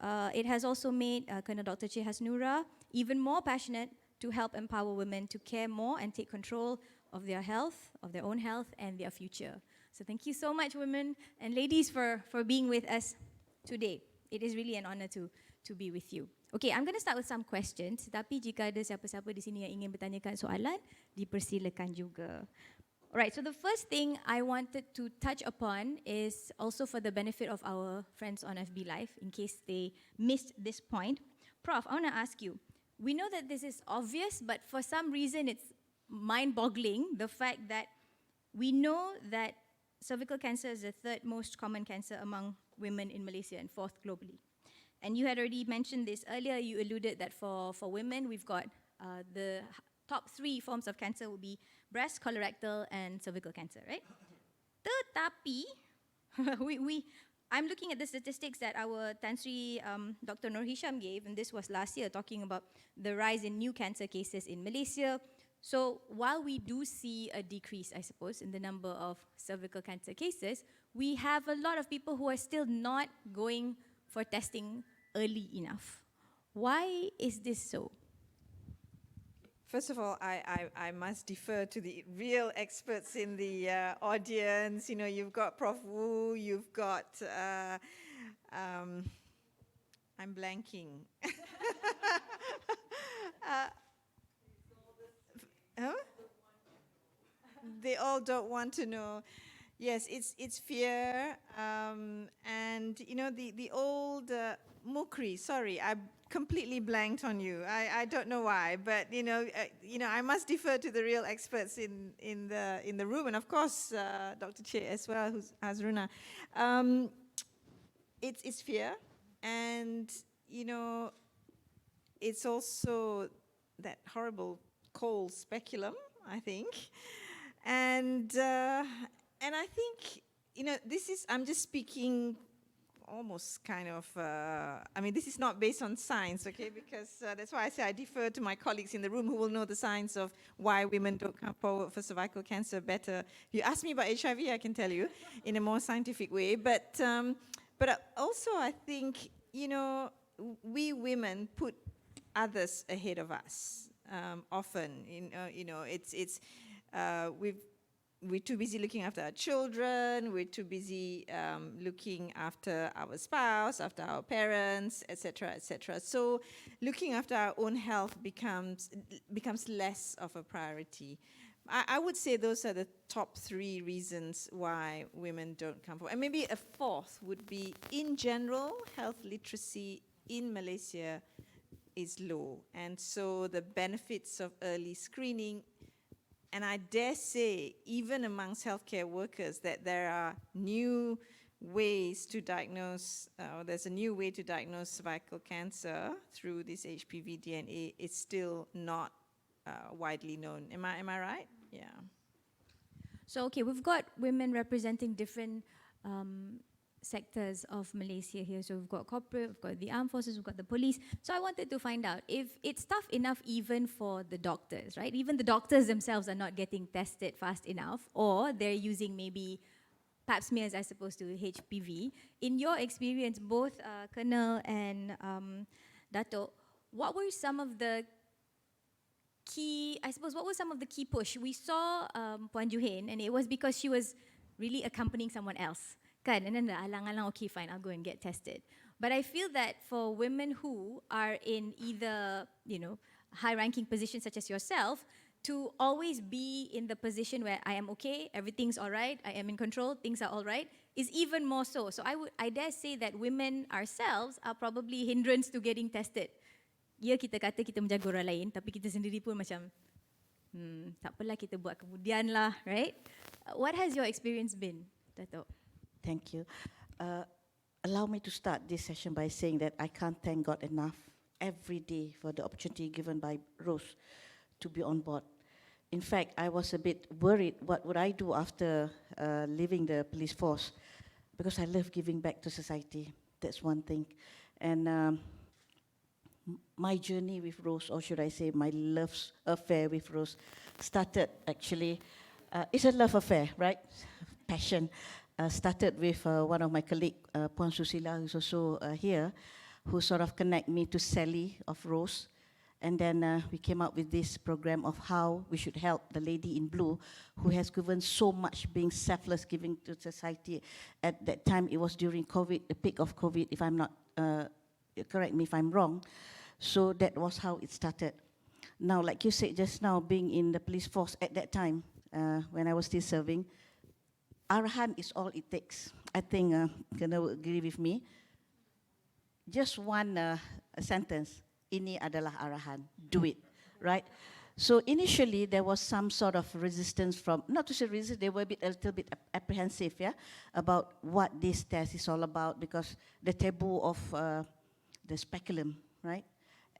it has also made Colonel Dr. Che Hasnura even more passionate to help empower women to care more and take control of their health, of their own health, and their future. So thank you so much, women and ladies, for being with us today. It is really an honor to be with you. Okay, I'm going to start with some questions. Tapi jika ada siapa-siapa di sini yang ingin bertanyakan soalan, dipersilakan juga. Alright, so the first thing I wanted to touch upon is also for the benefit of our friends on FB Live, in case they missed this point. Prof, I want to ask you, we know that this is obvious, but for some reason it's mind-boggling, the fact that we know that cervical cancer is the third most common cancer among women in Malaysia and fourth globally. And you had already mentioned this earlier. You alluded that for women, we've got the top 3 forms of cancer will be breast, colorectal, and cervical cancer, right? Tetapi, I'm looking at the statistics that our Tan Sri Dr. Nur Hisham gave, and this was last year, talking about the rise in new cancer cases in Malaysia. So while we do see a decrease, I suppose, in the number of cervical cancer cases, we have a lot of people who are still not going for testing early enough. Why is this so? First of all, I must defer to the real experts in the audience. You know, you've got Prof. Wu, you've got, I'm blanking. Huh? They all don't want to know. Yes, it's fear, and you know the old Mukri. Sorry, I completely blanked on you. I don't know why, but you know I must defer to the real experts in the room, and of course Dr. Che as well, who's Hasnura. It's fear, and you know it's also that horrible cold speculum, I think, and I think, you know, I'm just speaking almost kind of, I mean, this is not based on science, okay, because that's why I say I defer to my colleagues in the room who will know the science of why women don't come forward for cervical cancer better. If you ask me about HIV, I can tell you in a more scientific way, but also I think, you know, we women put others ahead of us. Often, you know, we're too busy looking after our children, we're too busy looking after our spouse, after our parents, etc., etc. So looking after our own health becomes less of a priority. I would say those are the top 3 reasons why women don't come forward. And maybe a fourth would be, in general, health literacy in Malaysia is low, and so the benefits of early screening, and I dare say even amongst healthcare workers that there are new ways to diagnose, there's a new way to diagnose cervical cancer through this HPV DNA, it's still not widely known. Am I right? Yeah. So okay, we've got women representing different sectors of Malaysia here. So we've got corporate, we've got the armed forces, we've got the police. So I wanted to find out if it's tough enough even for the doctors, right? Even the doctors themselves are not getting tested fast enough, or they're using maybe pap smears as opposed to HPV. In your experience, both Colonel and Dato, what were some of the key, I suppose, what were some of the key push? We saw Puan Juhain, and it was because she was really accompanying someone else. Kan? And then the alang-alang, okay, fine, I'll go and get tested. But I feel that for women who are in either, high-ranking positions such as yourself, to always be in the position where I am okay, everything's all right, I am in control, things are all right, is even more so. So I dare say that women ourselves are probably hindrance to getting tested. Ya, kita kata kita menjaga orang lain, tapi kita sendiri pun macam, tak apalah, kita buat kemudian lah, right? What has your experience been, Dato? Thank you. Allow me to start this session by saying that I can't thank God enough every day for the opportunity given by Rose to be on board. In fact, I was a bit worried what would I do after leaving the police force, because I love giving back to society. That's one thing. And my journey with Rose, or should I say my love affair with Rose, started actually, it's a love affair, right? Passion. Started with one of my colleagues, Puan Susila, who's also here, who sort of connect me to Sally of Rose. And then we came up with this program of how we should help the lady in blue, who has given so much, being selfless, giving to society. At that time, it was during COVID, the peak of COVID, if I'm not, correct me if I'm wrong. So that was how it started. Now, like you said just now, being in the police force at that time, when I was still serving, arahan is all it takes. I think Colonel will agree with me. Just one sentence, ini adalah arahan, do it, right? So initially there was some sort of resistance from, not to say resistance, they were a little bit apprehensive, yeah, about what this test is all about, because the taboo of the speculum, right?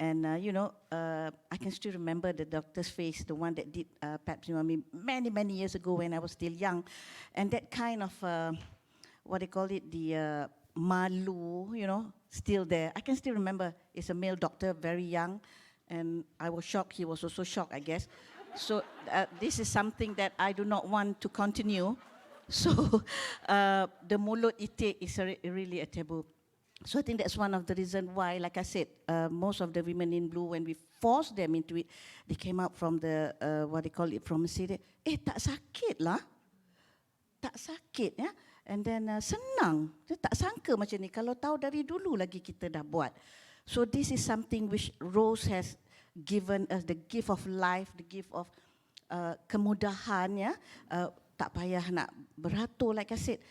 And I can still remember the doctor's face, the one that did pap smear on me many years ago when I was still young. And that kind of, what they call it, the malu, still there. I can still remember, it's a male doctor, very young, and I was shocked, he was also shocked, I guess. So this is something that I do not want to continue. So the mulut itik is really a taboo. So I think that's one of the reasons why, like I said, most of the women in blue, when we forced them into it, they came out from the, what they call it, from Siti, tak sakit lah. Tak sakit, ya. And then senang. Dia tak sangka macam ni. Kalau tahu dari dulu lagi kita dah buat. So this is something which Rose has given us, the gift of life, the gift of kemudahan, ya. Tak payah nak beratur, like I said.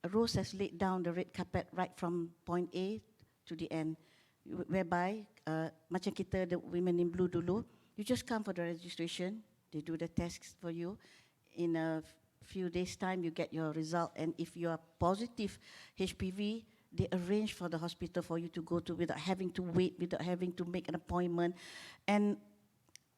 Rose has laid down the red carpet right from point A to the end, whereby macam kita, the women in blue dulu, you just come for the registration, they do the tests for you. In a few days' time, you get your result, and if you are positive HPV, they arrange for the hospital for you to go to without having to wait, without having to make an appointment. And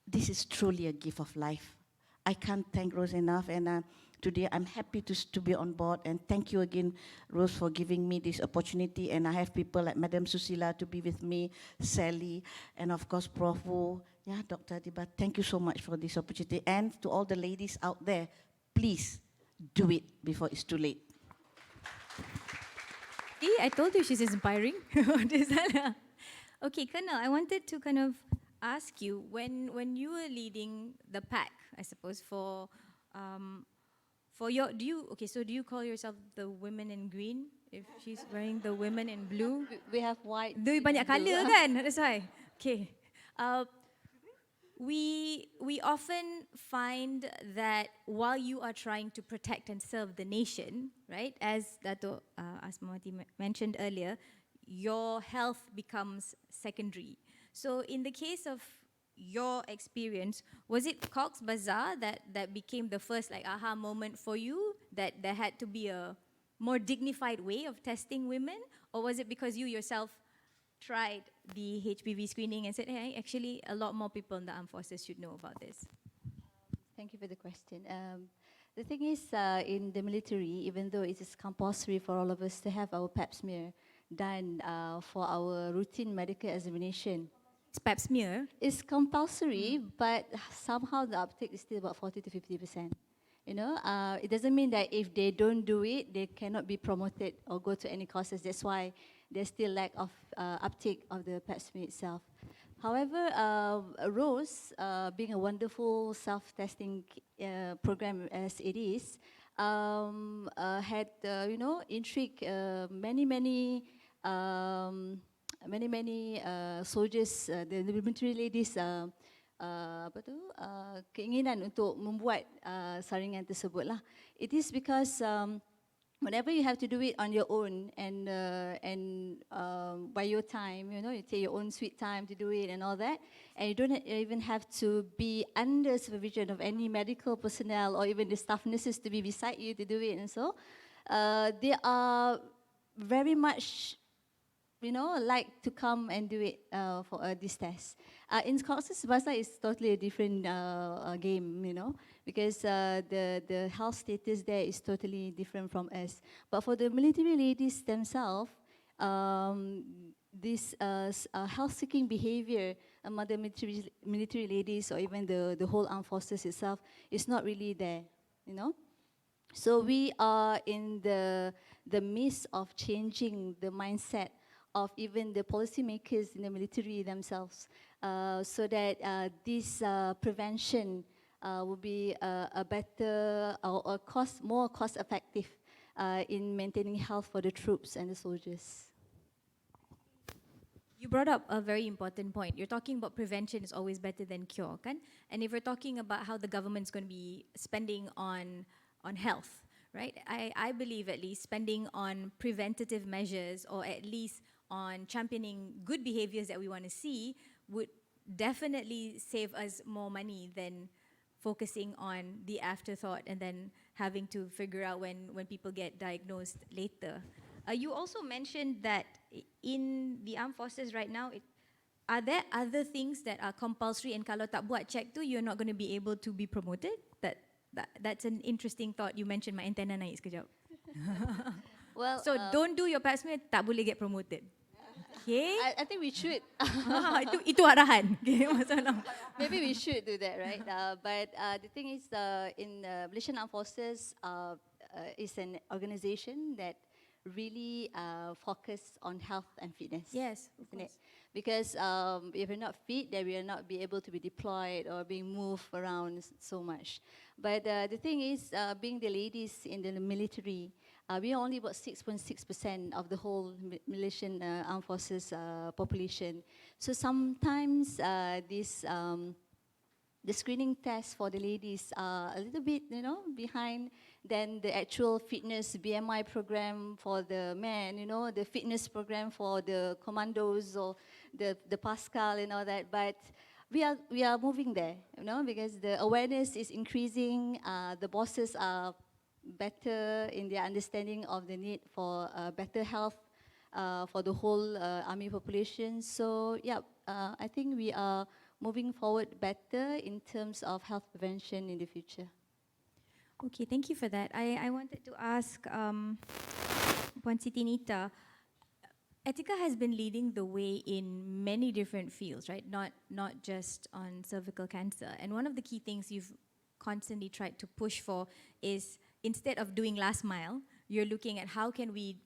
this is truly a gift of life. I can't thank Rose enough, and today I'm happy to be on board, and thank you again, Rose, for giving me this opportunity. And I have people like Madam Susila to be with me, Sally, and of course Prof. Wu, yeah, Dr. Adeeba. Thank you so much for this opportunity. And to all the ladies out there, please do it before it's too late. See, I told you she's inspiring. Okay, Colonel, I wanted to kind of ask you, when you were leading the pack, I suppose, for your, do you call yourself the women in green? If she's wearing the women in blue? We have white. Dia banyak colour kan? That's why. Okay. We often find that while you are trying to protect and serve the nation, right, as Dato Asmawati mentioned earlier, your health becomes secondary. So in the case of your experience, was it Cox's Bazar that became the first aha moment for you, that there had to be a more dignified way of testing women? Or was it because you yourself tried the HPV screening and said, hey, actually a lot more people in the armed forces should know about this? Thank you for the question. The thing is, in the military, even though it is compulsory for all of us to have our pap smear done for our routine medical examination, It's pap smear. it's compulsory, but somehow the uptake is still about 40 to 50%. You know, it doesn't mean that if they don't do it, they cannot be promoted or go to any courses. That's why there's still lack of uptake of the pap smear itself. However, Rose, being a wonderful self-testing program as it is, had intrigued many soldiers, the military ladies. Keinginan untuk membuat saringan tersebut lah. It is because whenever you have to do it on your own and by your time, you know, you take your own sweet time to do it and all that, and you don't even have to be under supervision of any medical personnel or even the staff nurses to be beside you to do it, and so they are very much, you know, like to come and do it for this test. In courses, Basa is totally a different game, you know, because the health status there is totally different from us. But for the military ladies themselves, this health-seeking behavior among the military ladies or even the whole armed forces itself is not really there, you know. So we are in the midst of changing the mindset of even the policymakers in the military themselves, so that this prevention will be a better or more cost effective in maintaining health for the troops and the soldiers. You brought up a very important point. You're talking about prevention is always better than cure, kan? And if we're talking about how the government's going to be spending on health, right? I believe at least spending on preventative measures or at least on championing good behaviors that we want to see would definitely save us more money than focusing on the afterthought and then having to figure out when people get diagnosed later. You also mentioned that in the armed forces right now, are there other things that are compulsory and kalau tak buat check tu, you're not going to be able to be promoted? That's an interesting thought. You mentioned my antenna naik sekejap. Well, so don't do your pap smear, tak boleh get promoted. Okay. I think we should. Itu arahan. Okay, masalah. Maybe we should do that, right? But the thing is, in Malaysian Armed Forces is an organization that really focus on health and fitness. Yes, of course. Because if you're not fit, then we will not be able to be deployed or being moved around so much. But the thing is, being the ladies in the military, we are only about 6.6% of the whole Malaysian armed forces population. So sometimes the screening tests for the ladies are a little bit, you know, behind than the actual fitness BMI program for the men, you know, the fitness program for the commandos or the Pascal and all that. But we are moving there, you know, because the awareness is increasing. The bosses are better in their understanding of the need for better health for the whole army population. So yeah, I think we are moving forward better in terms of health prevention in the future. Okay, thank you for that. I wanted to ask Puan Siti Nita, Etiqa has been leading the way in many different fields, right? Not just on cervical cancer. And one of the key things you've constantly tried to push for is instead of doing last mile, you're looking at how can we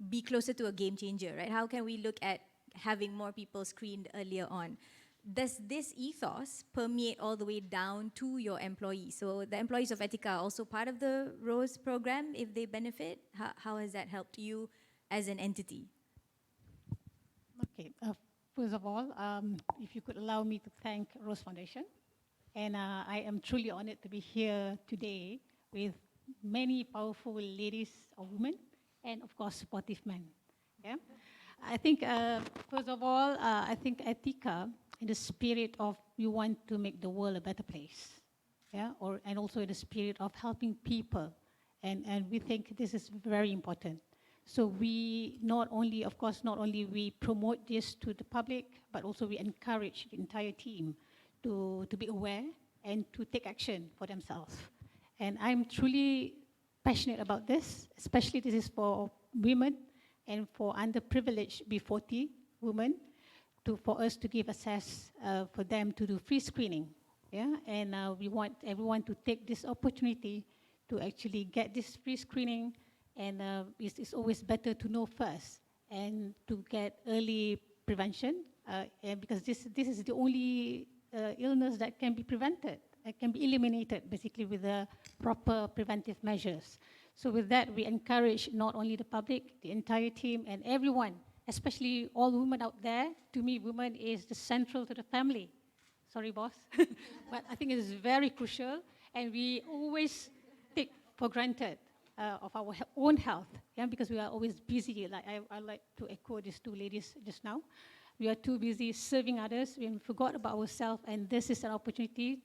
be closer to a game changer, right? How can we look at having more people screened earlier on? Does this ethos permeate all the way down to your employees? So the employees of Etiqa are also part of the ROSE program if they benefit? How has that helped you as an entity? Okay, first of all, if you could allow me to thank ROSE Foundation. And I am truly honored to be here today with many powerful ladies or women and of course supportive men. Yeah? I think, first of all, I think Etiqa, in the spirit of we want to make the world a better place, yeah, and also in the spirit of helping people, and we think this is very important. So we not only we promote this to the public, but also we encourage the entire team to be aware and to take action for themselves. And I'm truly passionate about this, especially this is for women and for underprivileged B40 women, for us to give access for them to do free screening. Yeah? And we want everyone to take this opportunity to actually get this pre-screening, and it's always better to know first and to get early prevention, and because this is the only illness that can be prevented, can be eliminated basically with the proper preventive measures. So with that, we encourage not only the public, the entire team, and everyone, especially all women out there. To me, women is the central to the family. Sorry, boss. But I think it is very crucial, and we always take for granted of our own health, yeah, because we are always busy. Like I like to echo these two ladies just now. We are too busy serving others. We forgot about ourselves, and this is an opportunity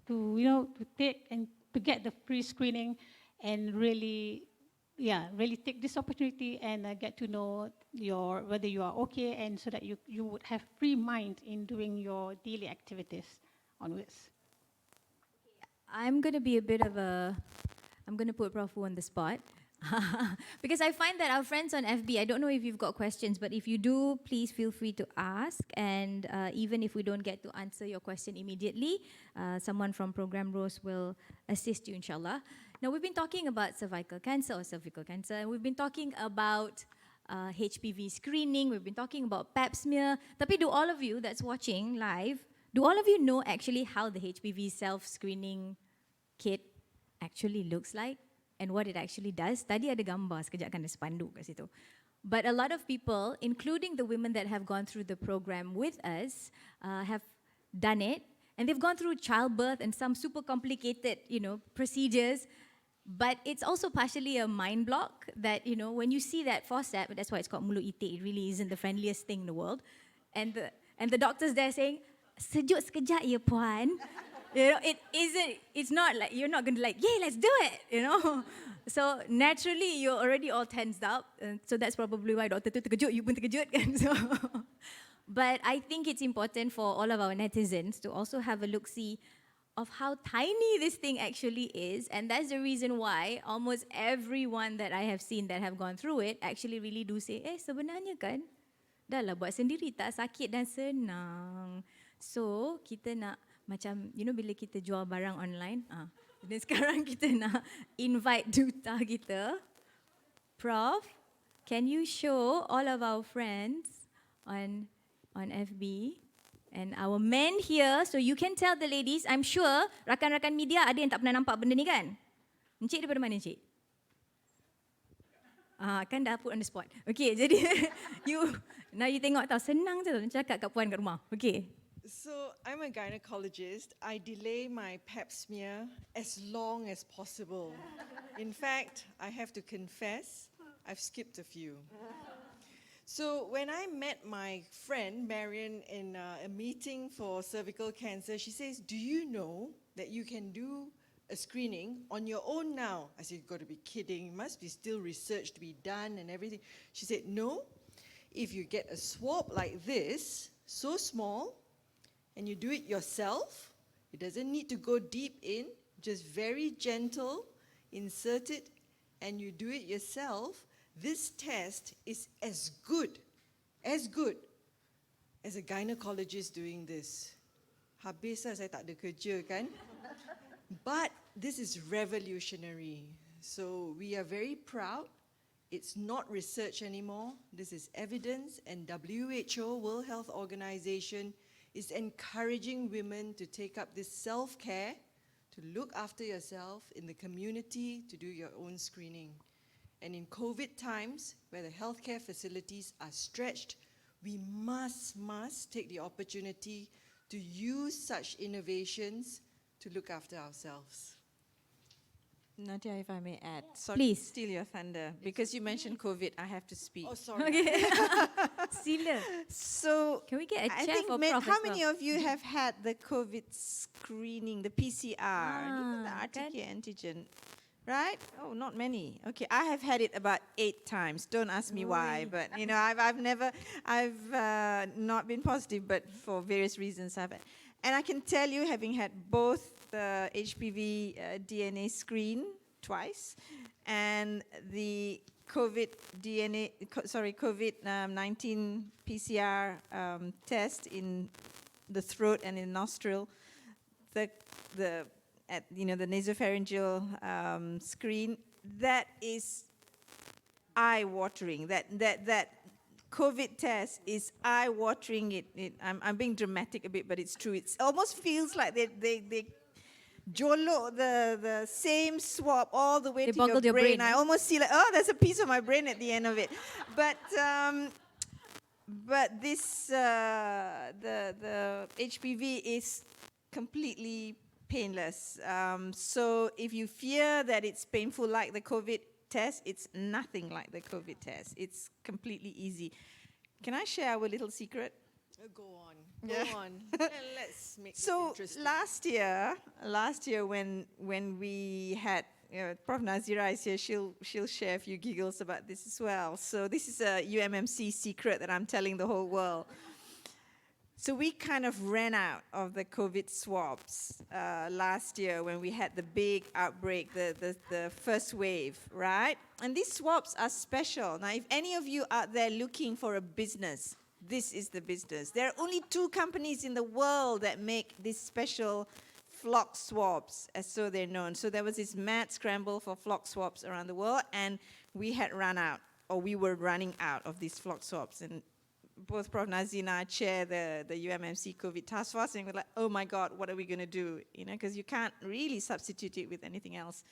to take and to get the pre-screening, and really take this opportunity and get to know whether you are okay, and so that you would have free mind in doing your daily activities onwards. I'm going to be I'm going to put Prof on the spot. Because I find that our friends on FB, I don't know if you've got questions, but if you do, please feel free to ask. And even if we don't get to answer your question immediately, someone from Program Rose will assist you, inshallah. Now, we've been talking about cervical cancer, and we've been talking about HPV screening, we've been talking about pap smear. Tapi do all of you that's watching live, do all of you know actually how the HPV self-screening kit actually looks like and what it actually does? Tadi ada gambar, sekejap kan ada spanduk kat situ. But a lot of people, including the women that have gone through the program with us, have done it, and they've gone through childbirth and some super complicated, procedures. But it's also partially a mind block that, when you see that forceps, that's why it's called mulut itik, it really isn't the friendliest thing in the world. And the doctor's there saying, sejuk sekejap ya Puan. It's not like, you're not going to like, yay, let's do it, So naturally, you're already all tensed up. So that's probably why doktor tu terkejut, you pun terkejut kan. So, but I think it's important for all of our netizens to also have a look-see of how tiny this thing actually is. And that's the reason why almost everyone that I have seen that have gone through it actually really do say, sebenarnya kan, dah lah buat sendiri tak sakit dan senang. So, kita nak macam, bila kita jual barang online, dan sekarang kita nak invite duta kita. Prof, can you show all of our friends on FB and our men here, so you can tell the ladies, I'm sure rakan-rakan media ada yang tak pernah nampak benda ni kan? Encik daripada mana Encik? Kan dah put on the spot. Okay, jadi now you tengok tau, senang je cakap kat Puan kat rumah. Okay. So I'm a gynecologist. I delay my pap smear as long as possible. In fact, I have to confess, I've skipped a few. So when I met my friend Marion in a meeting for cervical cancer, she says, do you know that you can do a screening on your own now? I said, you've got to be kidding. Must be still research to be done and everything. She said, no. If you get a swab like this, so small, and you do it yourself, it doesn't need to go deep in, just very gentle, insert it, and you do it yourself. This test is as good as a gynecologist doing this. Habis lah saya tak ada kerja kan? But this is revolutionary. So we are very proud. It's not research anymore. This is evidence, and WHO, World Health Organization, is encouraging women to take up this self-care, to look after yourself in the community, to do your own screening. And in COVID times, where the healthcare facilities are stretched, we must take the opportunity to use such innovations to look after ourselves. Nadia, if I may add, sorry Please. to steal your thunder, because you mentioned COVID, I have to speak. Oh, sorry. Okay. Sila. So, Can we get a I chair think, for Matt, Prof how as many well? of you have had the COVID screening, the PCR, the Etiqa antigen, right? Oh, not many. Okay, I have had it about 8 times. Don't ask me why, but I've not been positive, but for various reasons I've had. And I can tell you, having had both the HPV DNA screen twice and the COVID-19 PCR test in the throat and in nostril, the at the nasopharyngeal screen, that is eye-watering. That COVID test is eye-watering. I'm being dramatic a bit, but it's true. It almost feels like they jolo the same swab all the way They to your boggled your brain, I eh? almost see like, oh, there's a piece of my brain at the end of it. But this the HPV is completely painless. So if you fear that it's painful like the COVID test, it's nothing like the COVID test. It's completely easy. Can I share our little secret? Go on. Yeah. Go on. Let's make it So interesting. last year when we had Prof Nazira is here, she'll share a few giggles about this as well. So this is a UMMC secret that I'm telling the whole world. So we kind of ran out of the COVID swabs last year when we had the big outbreak, the first wave, right? And these swabs are special. Now, if any of you out there looking for a business, this is the business. There are only 2 companies in the world that make these special flock swabs, as so they're known. So there was this mad scramble for flock swabs around the world, and we had run out, or we were running out of these flock swabs. And both Prof Nazri and I chair the UMMC COVID task force, and we're like, oh my God, what are we going to do? Because you can't really substitute it with anything else.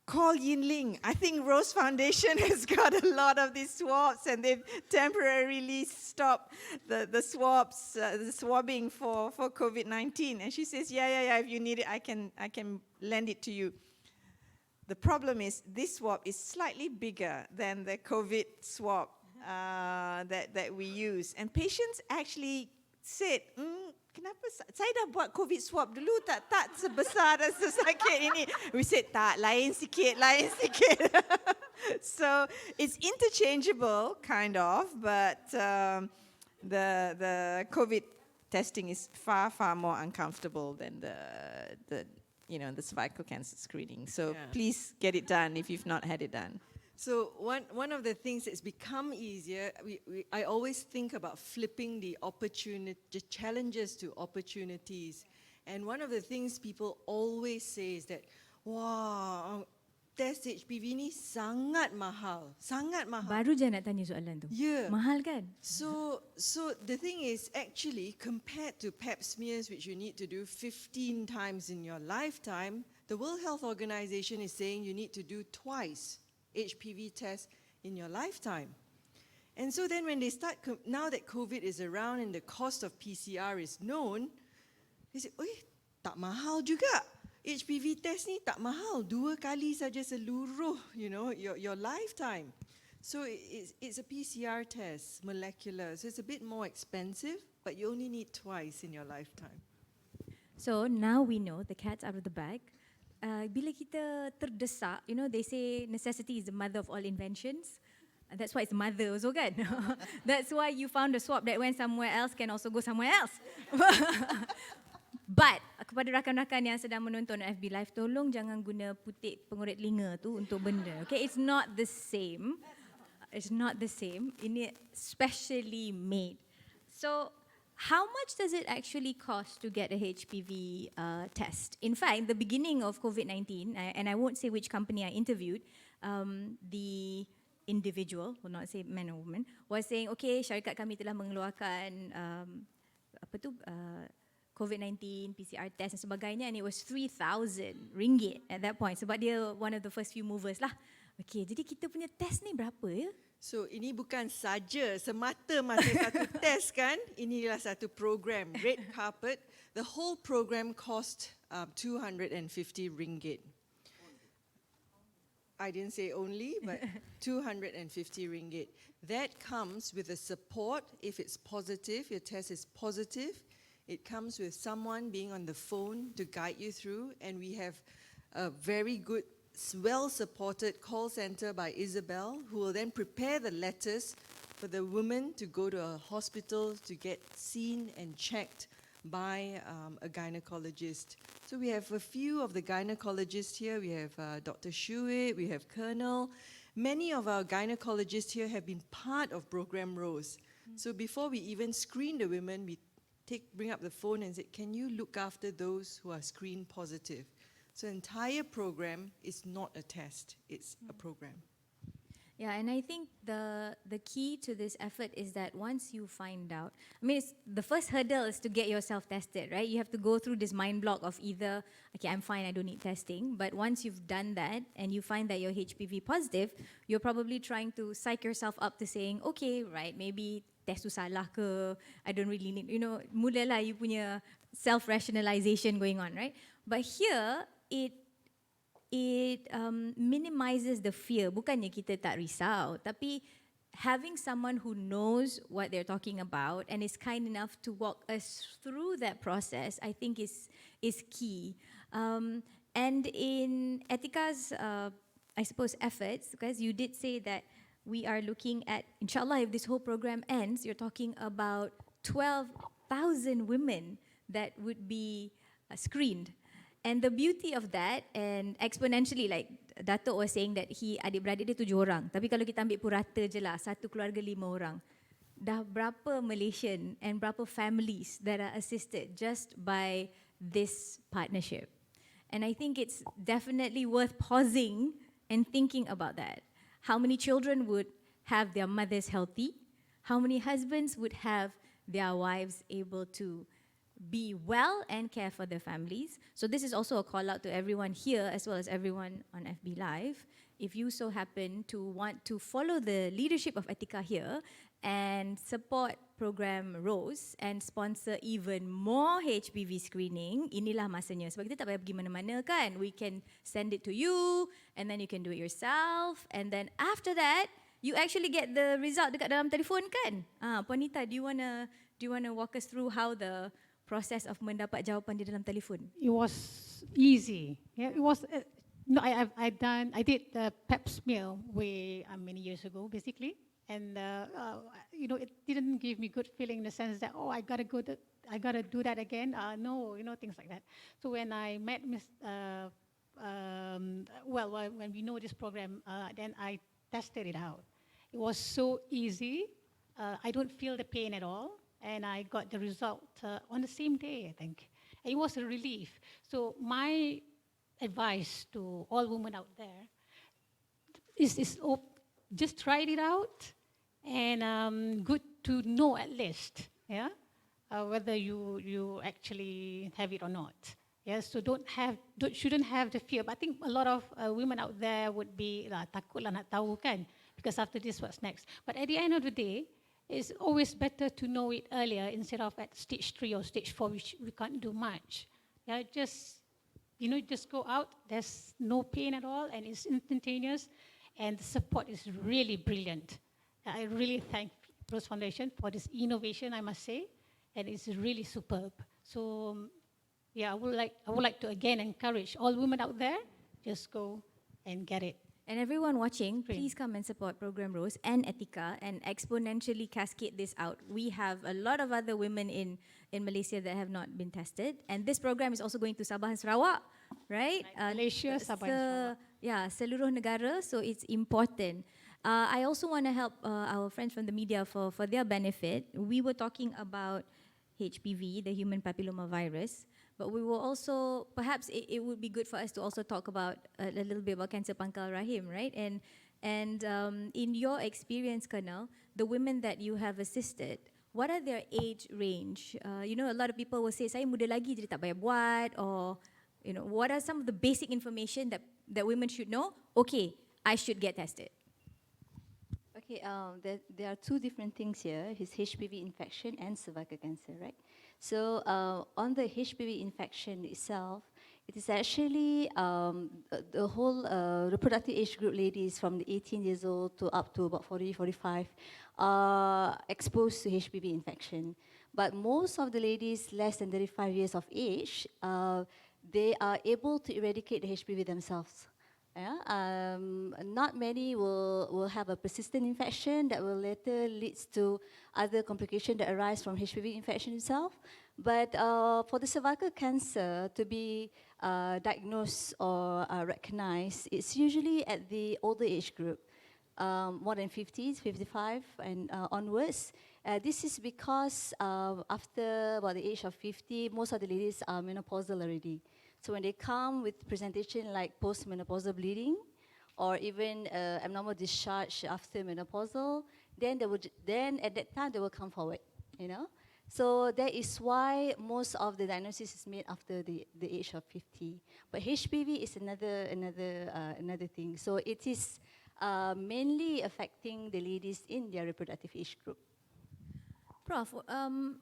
Call Yinling. I think Rose Foundation has got a lot of these swabs, and they've temporarily stopped the swabs, the swabbing for COVID-19. And she says, yeah, if you need it, I can lend it to you. The problem is this swab is slightly bigger than the COVID swab that we use. And patients actually said, kenapa saya dah buat COVID swab dulu tak sebesar dan sesakit ini. We said tak, lain sikit. So it's interchangeable kind of, but the COVID testing is far more uncomfortable than the cervical cancer screening. So please get it done if you've not had it done. So one of the things that's become easier, I always think about flipping the challenges to opportunities. And one of the things people always say is that, wow, test HPV ni sangat mahal. Baru je nak tanya soalan tu. Yeah. Mahal kan? So the thing is, actually, compared to pap smears, which you need to do 15 times in your lifetime, the World Health Organization is saying you need to do twice HPV test in your lifetime. And so then when they start, now that COVID is around and the cost of PCR is known, they say, tak mahal juga. HPV test ni tak mahal, 2 kali saja seluruh, your lifetime. So it's a PCR test, molecular, so it's a bit more expensive, but you only need twice in your lifetime. So now we know the cat's out of the bag. Bila kita terdesak, they say necessity is the mother of all inventions. That's why it's mother also kan. That's why you found a swab that went somewhere else can also go somewhere else. But kepada rakan-rakan yang sedang menonton FB Live, tolong jangan guna putik pengurat telinga tu untuk benda. Okay, it's not the same. It's not the same. Ini specially made. So how much does it actually cost to get a HPV test? In fact, the beginning of COVID-19, and I won't say which company I interviewed, the individual, will not say man or woman, was saying, okay, syarikat kami telah mengeluarkan COVID-19 PCR test dan sebagainya, and it was 3,000 ringgit at that point. Sebab dia one of the first few movers lah. Okay, jadi kita punya test ni berapa ya? So ini bukan saja semata-mata satu test kan, inilah satu program, red carpet. The whole program cost 250 ringgit. I didn't say only, but 250 ringgit. That comes with the support if it's positive, your test is positive. It comes with someone being on the phone to guide you through, and we have a very good, well-supported call center by Isabel, who will then prepare the letters for the woman to go to a hospital to get seen and checked by a gynecologist. So we have a few of the gynecologists here. We have Dr. Shuit, we have Colonel. Many of our gynecologists here have been part of Program Rose. So before we even screen the women, we bring up the phone and say, can you look after those who are screen positive? So the entire program is not a test, it's a program. Yeah, and I think the key to this effort is that once you find out, I mean, the first hurdle is to get yourself tested, right? You have to go through this mind block of either, okay, I'm fine, I don't need testing. But once you've done that and you find that you're HPV positive, you're probably trying to psych yourself up to saying, okay, right, maybe test tu salah ke, I don't really need, mulalah you punya self-rationalization going on, right? But here, it minimizes the fear. Bukannya kita tak risau, tapi having someone who knows what they're talking about and is kind enough to walk us through that process, I think is key. And in Etiqa's, I suppose, efforts, because you did say that we are looking at, inshallah, if this whole program ends, you're talking about 12,000 women that would be screened. And the beauty of that, and exponentially, like Dato was saying that adik-beradik dia 7 orang. Tapi kalau kita ambil purata je lah, satu keluarga 5 orang. Dah berapa Malaysian and berapa families that are assisted just by this partnership. And I think it's definitely worth pausing and thinking about that. How many children would have their mothers healthy? How many husbands would have their wives able to be well and care for their families? So this is also a call out to everyone here as well as everyone on FB Live. If you so happen to want to follow the leadership of Etiqa here and support program ROSE and sponsor even more HPV screening, inilah masanya. Sebab kita tak payah pergi mana-mana kan. We can send it to you and then you can do it yourself. And then after that, you actually get the result dekat dalam telefon kan? Puan Nita, do you wanna walk us through how the process of mendapat jawapan di dalam telefon? It was easy. Yeah, it was. I did the pap smear way many years ago, basically, and it didn't give me good feeling in the sense that I gotta do that again. No, things like that. So when I met when we know this program, then I tested it out. It was so easy. I don't feel the pain at all. And I got the result on the same day, I think. And it was a relief. So my advice to all women out there is just try it out, and good to know at least, yeah, whether you actually have it or not. Yes, so shouldn't have the fear. But I think a lot of women out there would be takut lah nak tahu kan, because after this what's next. But at the end of the day, it's always better to know it earlier instead of at stage 3 or stage 4, which we can't do much. Yeah, just go out. There's no pain at all, and it's instantaneous, and the support is really brilliant. I really thank Rose Foundation for this innovation, I must say, and it's really superb. So, yeah, I would like to again encourage all women out there, just go and get it. And everyone watching, please come and support Program ROSE and Etiqa and exponentially cascade this out. We have a lot of other women in Malaysia that have not been tested. And this program is also going to Sabah and Sarawak, right? Malaysia, Sabah and Sarawak. Yeah, seluruh negara, so it's important. I also want to help our friends from the media for their benefit. We were talking about HPV, the human papilloma virus. But we will also, perhaps it would be good for us to also talk about a little bit about cancer pangkal rahim, right? And in your experience, Colonel, the women that you have assisted, what are their age range? A lot of people will say, saya muda lagi jadi tak payah buat, or what are some of the basic information that women should know? Okay, I should get tested. Okay, there are 2 different things here. His HPV infection and cervical cancer, right? So on the HPV infection itself, it is actually the whole reproductive age group ladies from the 18 years old to up to about 40, 45 are exposed to HPV infection. But most of the ladies less than 35 years of age, they are able to eradicate the HPV themselves. Yeah? Not many will have a persistent infection that will later leads to other complications that arise from HPV infection itself. But for the cervical cancer to be diagnosed or recognized, it's usually at the older age group, more than 50s, 55 and onwards. This is because after about the age of 50, most of the ladies are menopausal already. So when they come with presentation like postmenopausal bleeding, or even abnormal discharge after menopausal, then at that time they will come forward, you know. So that is why most of the diagnosis is made after the age of 50. But HPV is another thing. So it is mainly affecting the ladies in their reproductive age group. Prof,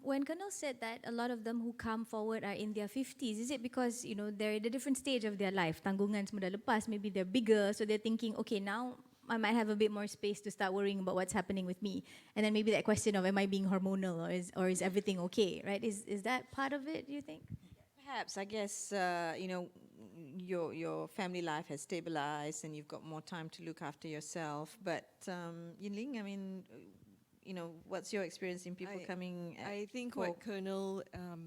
when Colonel said that a lot of them who come forward are in their 50s, is it because, you know, they're at a different stage of their life? Tanggungan semua dah lepas, maybe they're bigger, so they're thinking, okay, now I might have a bit more space to start worrying about what's happening with me. And then maybe that question of, am I being hormonal, or is everything okay, right? Is that part of it, do you think? Perhaps, I guess, you know, your family life has stabilized and you've got more time to look after yourself. But Yinling, I mean, you know, what's your experience in people coming? I think what Colonel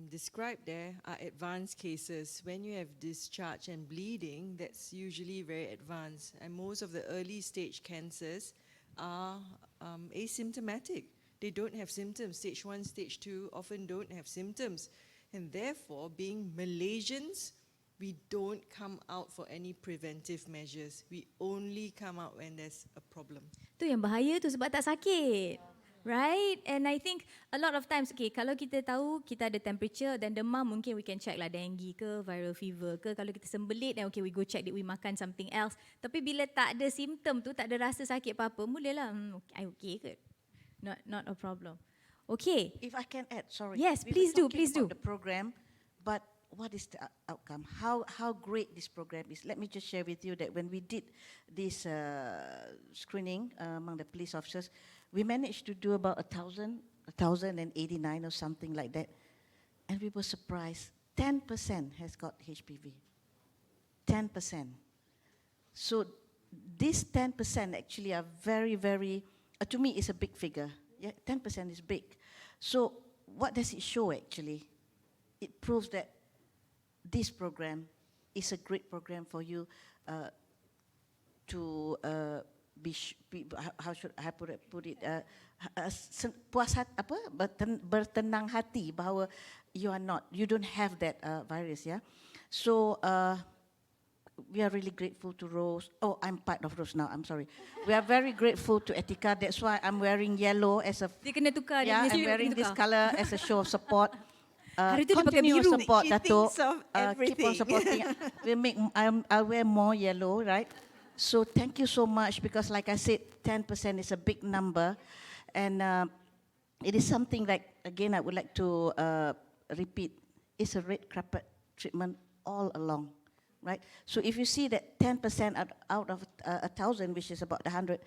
described there are advanced cases. When you have discharge and bleeding, that's usually very advanced. And most of the early stage cancers are asymptomatic. They don't have symptoms. Stage 1, stage 2 often don't have symptoms. And therefore, being Malaysians, we don't come out for any preventive measures. We only come out when there's a problem. Tu yang bahaya tu sebab tak sakit. Right? And I think a lot of times, okay, kalau kita tahu kita ada temperature dan demam, mungkin we can check lah dengue ke, viral fever ke. Kalau kita sembelit, then okay, we go check, did we makan something else. Tapi bila tak ada simptom tu, tak ada rasa sakit apa-apa, mulalah, I okay ke? Not a problem. Okay. If I can add, sorry. Yes, We please were do, talking please do. about the program, but what is the outcome? How great this program is. Let me just share with you that when we did this screening among the police officers, we managed to do about 1,089 or something like that. And we were surprised. 10% has got HPV. 10%. So these 10% actually are very, very, to me, is a big figure. Yeah, 10% is big. So what does it show actually? It proves that this program is a great program for you to how should I put it? Puas hati, bertenang hati bahawa you don't have that virus, yeah. So we are really grateful to Rose. Oh, I'm part of Rose now. I'm sorry. We are very grateful to Etiqa. That's why I'm wearing yellow as a. Dia kena tukar. Yeah, I'm wearing this color as a show of support. Continue biru. support, She Dato. thinks of Keep on supporting. I'll wear more yellow, right? So thank you so much, because like I said, 10% is a big number. And it is something like, again, I would like to repeat, it's a red carpet treatment all along, right? So if you see that 10% out of 1,000, which is about 100,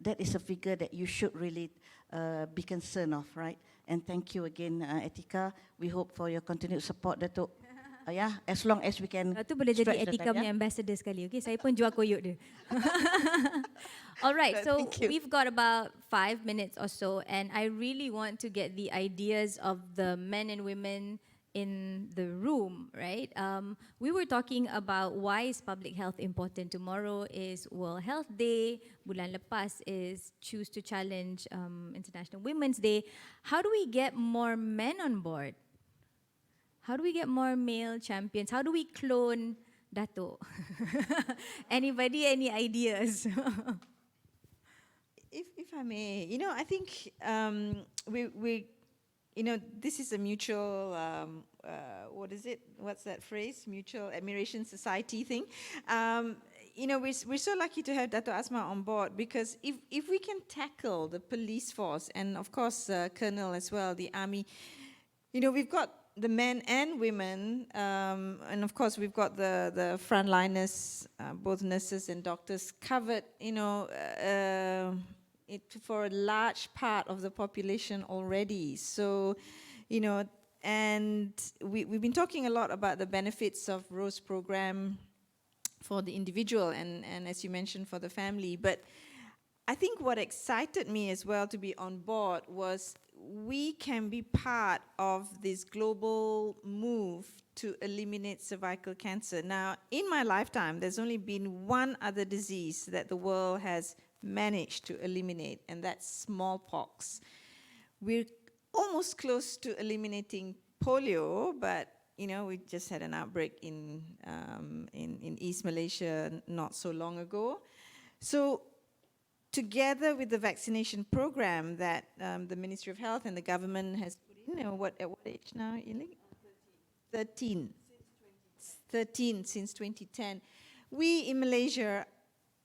that is a figure that you should really be concerned of, right? And thank you again, Etiqa. We hope for your continued support, Dato. Yeah, as long as we can. Tu boleh jadi Etiqa punya ambassador sekali, okay? Saya pun jual koyok dia. Alright, so we've got about 5 minutes or so, and I really want to get the ideas of the men and women in the room, right? We were talking about why is public health important. Tomorrow is World Health Day. Bulan lepas is Choose to Challenge International Women's Day. How do we get more men on board? How do we get more male champions? How do we clone Dato? Anybody, any ideas? If I may, you know, I think we you know, this is a mutual, what is it? What's that phrase? Mutual admiration society thing. You know, we're so lucky to have Dato Asma on board, because if we can tackle the police force, and of course Colonel as well, the army, you know, we've got the men and women, and of course we've got the frontliners, both nurses and doctors covered, you know, for a large part of the population already. So, you know, and we've been talking a lot about the benefits of Rose program for the individual and as you mentioned, for the family. But I think what excited me as well to be on board was we can be part of this global move to eliminate cervical cancer. Now, in my lifetime, there's only been one other disease that the world has managed to eliminate, and that's smallpox. we're almost close to eliminating polio, but we just had an outbreak in East Malaysia not so long ago. So together with the vaccination program that the Ministry of Health and the government has put in, at what age now, Iling? 13. 13 since 2010. We in Malaysia,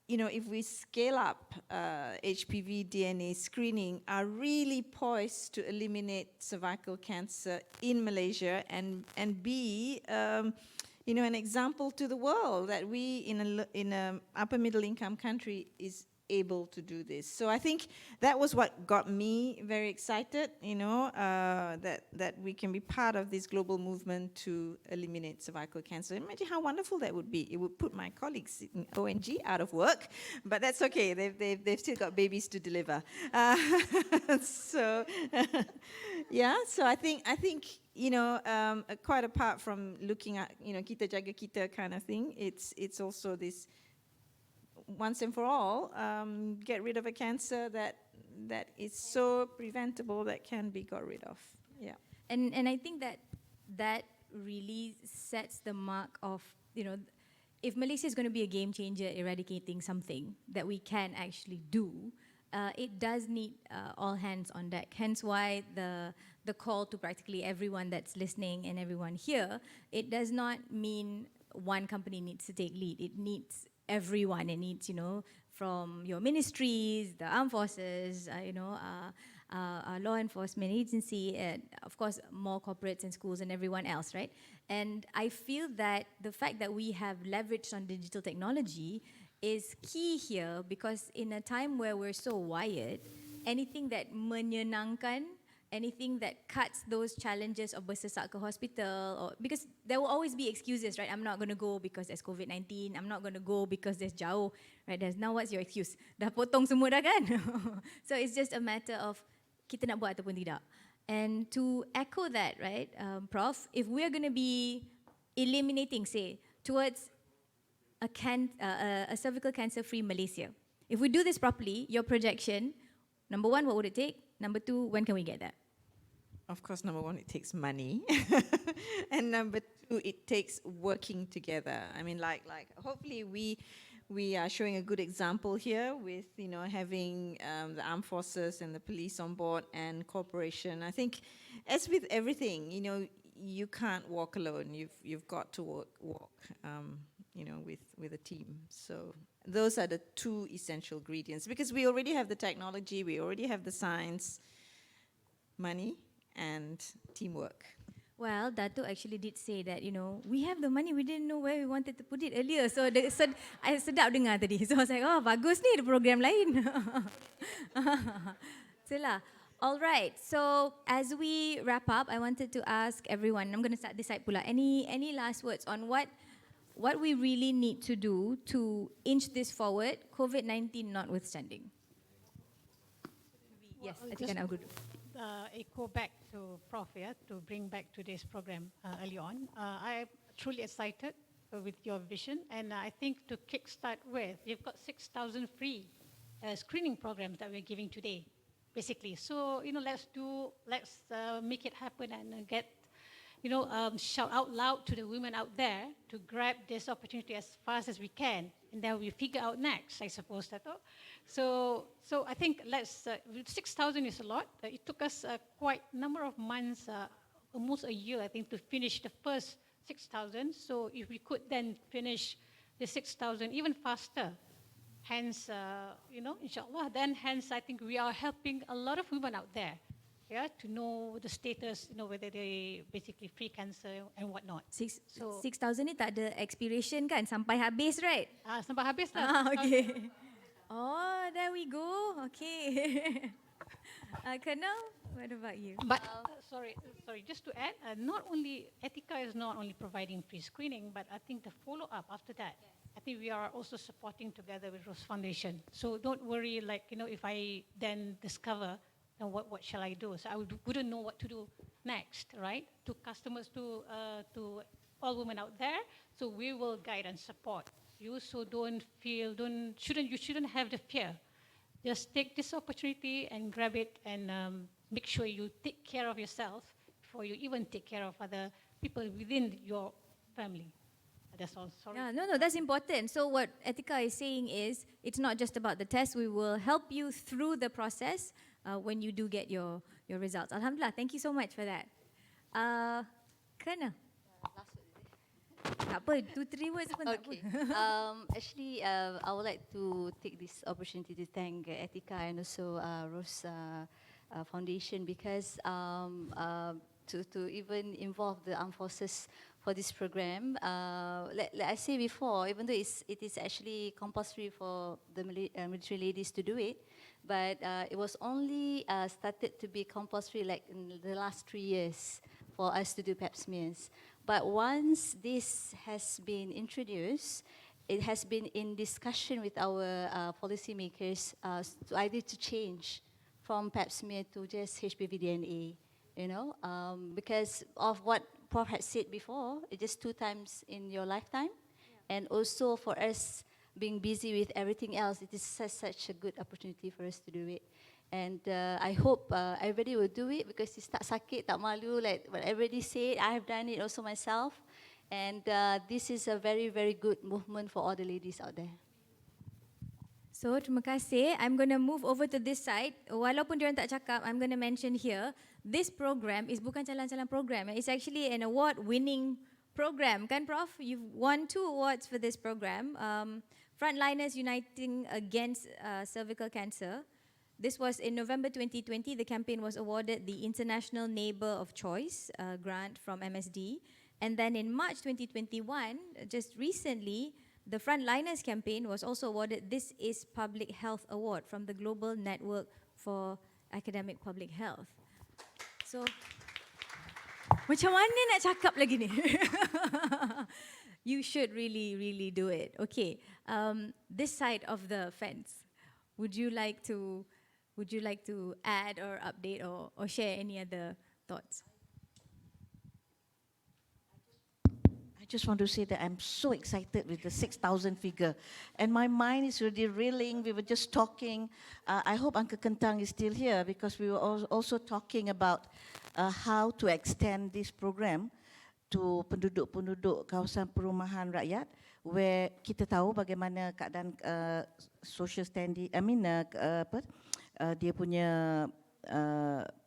if we scale up HPV DNA screening, are really poised to eliminate cervical cancer in Malaysia and be an example to the world that we in a upper middle income country is able to do this. So I think that was what got me very excited, that we can be part of this global movement to eliminate cervical cancer. Imagine how wonderful that would be. It would put my colleagues in ONG out of work, but that's okay. They've still got babies to deliver. So yeah. So I think quite apart from looking at kita jaga kita kind of thing, it's also this. Once and for all, get rid of a cancer that is so preventable that can be got rid of. Yeah. And I think that really sets the mark of, if Malaysia is going to be a game changer eradicating something that we can actually do, it does need all hands on deck. Hence why the call to practically everyone that's listening and everyone here, it does not mean one company needs to take lead. It needs everyone. It needs, from your ministries, the armed forces, law enforcement agency, and of course more corporates and schools and everyone else, right? And I feel that the fact that we have leveraged on digital technology is key here, because in a time where we're so wired, anything that menyenangkan, anything that cuts those challenges of bersesak ke hospital, or because there will always be excuses, right? I'm not going to go because there's COVID-19. I'm not going to go because there's jauh, right? Now what's your excuse? Dah potong semua dah kan? So it's just a matter of kita nak buat ataupun tidak. And to echo that, right, Prof, if we are going to be eliminating, say, towards a cervical cancer-free Malaysia, if we do this properly, your projection, number one, what would it take? Number two, when can we get that? Of course, number one, it takes money. And number two, it takes working together. I mean, like hopefully we are showing a good example here with, having the armed forces and the police on board and cooperation. I think as with everything, you can't walk alone. You've got to walk with a team. So those are the two essential ingredients, because we already have the technology, we already have the science, money and teamwork. Well, Dato actually did say that, we have the money, we didn't know where we wanted to put it earlier. So I sedap dengar tadi. So I was like, oh, bagus ni, ada program lain. Itulah. All right, so as we wrap up, I wanted to ask everyone, I'm going to start this side pula, any last words on what we really need to do to inch this forward, COVID-19 notwithstanding? Yes, I think I'll go. Echo back to Prof, to bring back today's program early on. I'm truly excited with your vision, and I think to kickstart with, you've got 6,000 free screening programs that we're giving today, basically. So, let's make it happen and get, shout out loud to the women out there to grab this opportunity as fast as we can, and then we figure out next, I suppose, Dato. So I think 6,000 is a lot. It took us quite a number of months, almost a year, I think, to finish the first 6,000. So if we could then finish the 6,000 even faster, hence, inshallah, then hence I think we are helping a lot of women out there, to know the status, whether they basically free cancer and whatnot. 6,000 ni tak ada expiration kan? Sampai habis, right? Sampai habis lah. Okay. Oh, there we go. Okay. Colonel, what about you? But sorry, just to add, not only Etiqa is not only providing free screening, but I think the follow-up after that, I think we are also supporting together with Rose Foundation. So don't worry, if I then discover, then what shall I do? So I wouldn't know what to do next, right? To customers, to all women out there. So we will guide and support you. So you shouldn't have the fear. Just take this opportunity and grab it and make sure you take care of yourself before you even take care of other people within your family. That's all. Sorry. Yeah, no, that's important. So what Etiqa is saying is, it's not just about the test. We will help you through the process when you do get your results. Alhamdulillah, thank you so much for that. Kerana? Tak apa, 2-3 words pun tak apa. Actually, I would like to take this opportunity to thank Etiqa and also Rose Foundation because to even involve the armed forces for this program. Like I said before, even though it is actually compulsory for the military ladies to do it, but it was only started to be compulsory like in the last 3 years for us to do pap smears. But once this has been introduced, it has been in discussion with our policymakers to either to change from pap smear to just HPV DNA, you know, because of what Prof had said before, it's just 2 times in your lifetime, and also for us being busy with everything else, it is such a good opportunity for us to do it. And I hope everybody will do it because it's tak sakit, tak malu, like what everybody said. I have done it also myself. And this is a very, very good movement for all the ladies out there. So, terima kasih. I'm going to move over to this side. Walaupun diorang tak cakap, I'm going to mention here, this program is bukan jalan-jalan program. It's actually an award-winning program. Kan, Prof? You've won 2 awards for this program. Frontliners Uniting Against Cervical Cancer. This was in November 2020. The campaign was awarded the International Neighbour of Choice grant from MSD. And then in March 2021, just recently, the Frontliners campaign was also awarded This is Public Health Award from the Global Network for Academic Public Health. So, macam mana nak cakap lagi ni? You should really, really do it. Okay, this side of the fence, would you like to add or update or share any other thoughts? I just want to say that I'm so excited with the 6,000 figure. And my mind is really reeling. We were just talking. I hope Uncle Kentang is still here because we were also talking about how to extend this program to penduduk-penduduk kawasan perumahan rakyat where kita tahu bagaimana keadaan social standing, dia punya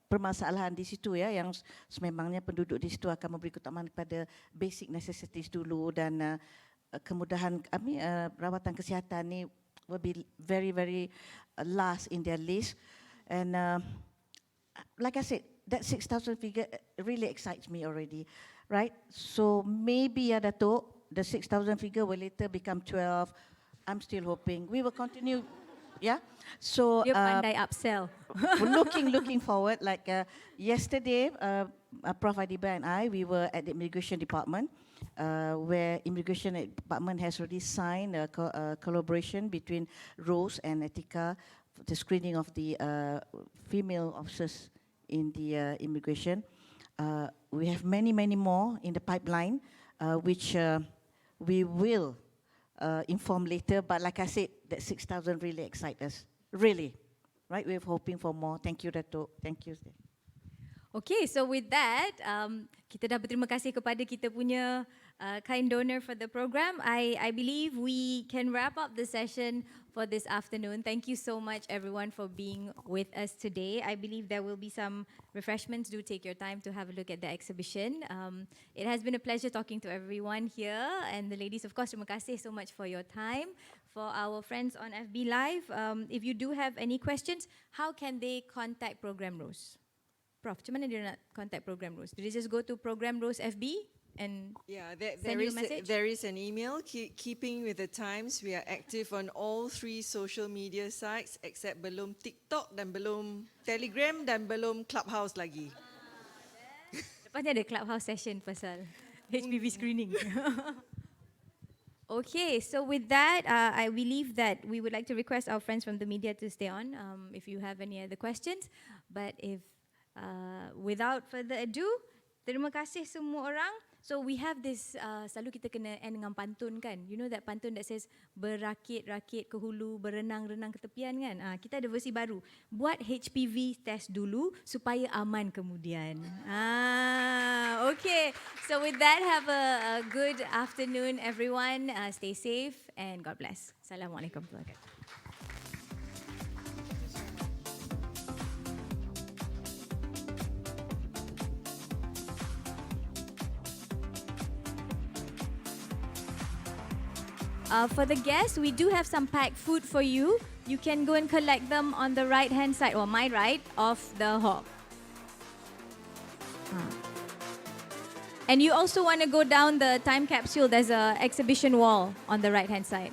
permasalahan di situ ya, yang sememangnya penduduk di situ akan memberi keutamaan kepada basic necessities dulu dan kemudahan rawatan kesihatan ni will be very very last in their list. And like I said, that 6,000 figure really excites me already, right? So maybe ya Dato, the 6,000 figure will later become 12. I'm still hoping. We will continue. Yeah, so Dia pandai upsell. looking forward. Like yesterday, Prof Adeeba and I, we were at the immigration department, where immigration department has already signed a collaboration between Rose and Etiqa, the screening of the female officers in the immigration. We have many more in the pipeline, which we will inform later, but like I said, that 6,000 really excites us, really, right? We're hoping for more. Thank you, Dato. Thank you. Okay, so with that, kita dah berterima kasih kepada kita punya kind donor for the program. I believe we can wrap up the session for this afternoon. Thank you so much, everyone, for being with us today. I believe there will be some refreshments. Do take your time to have a look at the exhibition. It has been a pleasure talking to everyone here. And the ladies, of course, terima kasih so much for your time. For our friends on FB Live, if you do have any questions, how can they contact Program Rose? Prof, macam mana dia nak contact Program Rose? Do they just go to Program Rose FB? And there is an email, keeping with the times. We are active on all 3 social media sites except belum TikTok dan belum Telegram dan belum Clubhouse lagi. Lepas ni ada Clubhouse session pasal HPV screening. Okay, so with that, I believe that we would like to request our friends from the media to stay on if you have any other questions. But if without further ado, terima kasih semua orang. So we have this, selalu kita kena end dengan pantun kan. You know that pantun that says, berakit-rakit ke hulu, berenang-renang ke tepian kan. Kita ada versi baru. Buat HPV test dulu supaya aman kemudian. Okay. So with that, have a good afternoon everyone. Stay safe and God bless. Assalamualaikum warahmatullahi wabarakatuh. For the guests, we do have some packed food for you. You can go and collect them on the right-hand side, or my right, of the hall. And you also want to go down the time capsule. There's an exhibition wall on the right-hand side.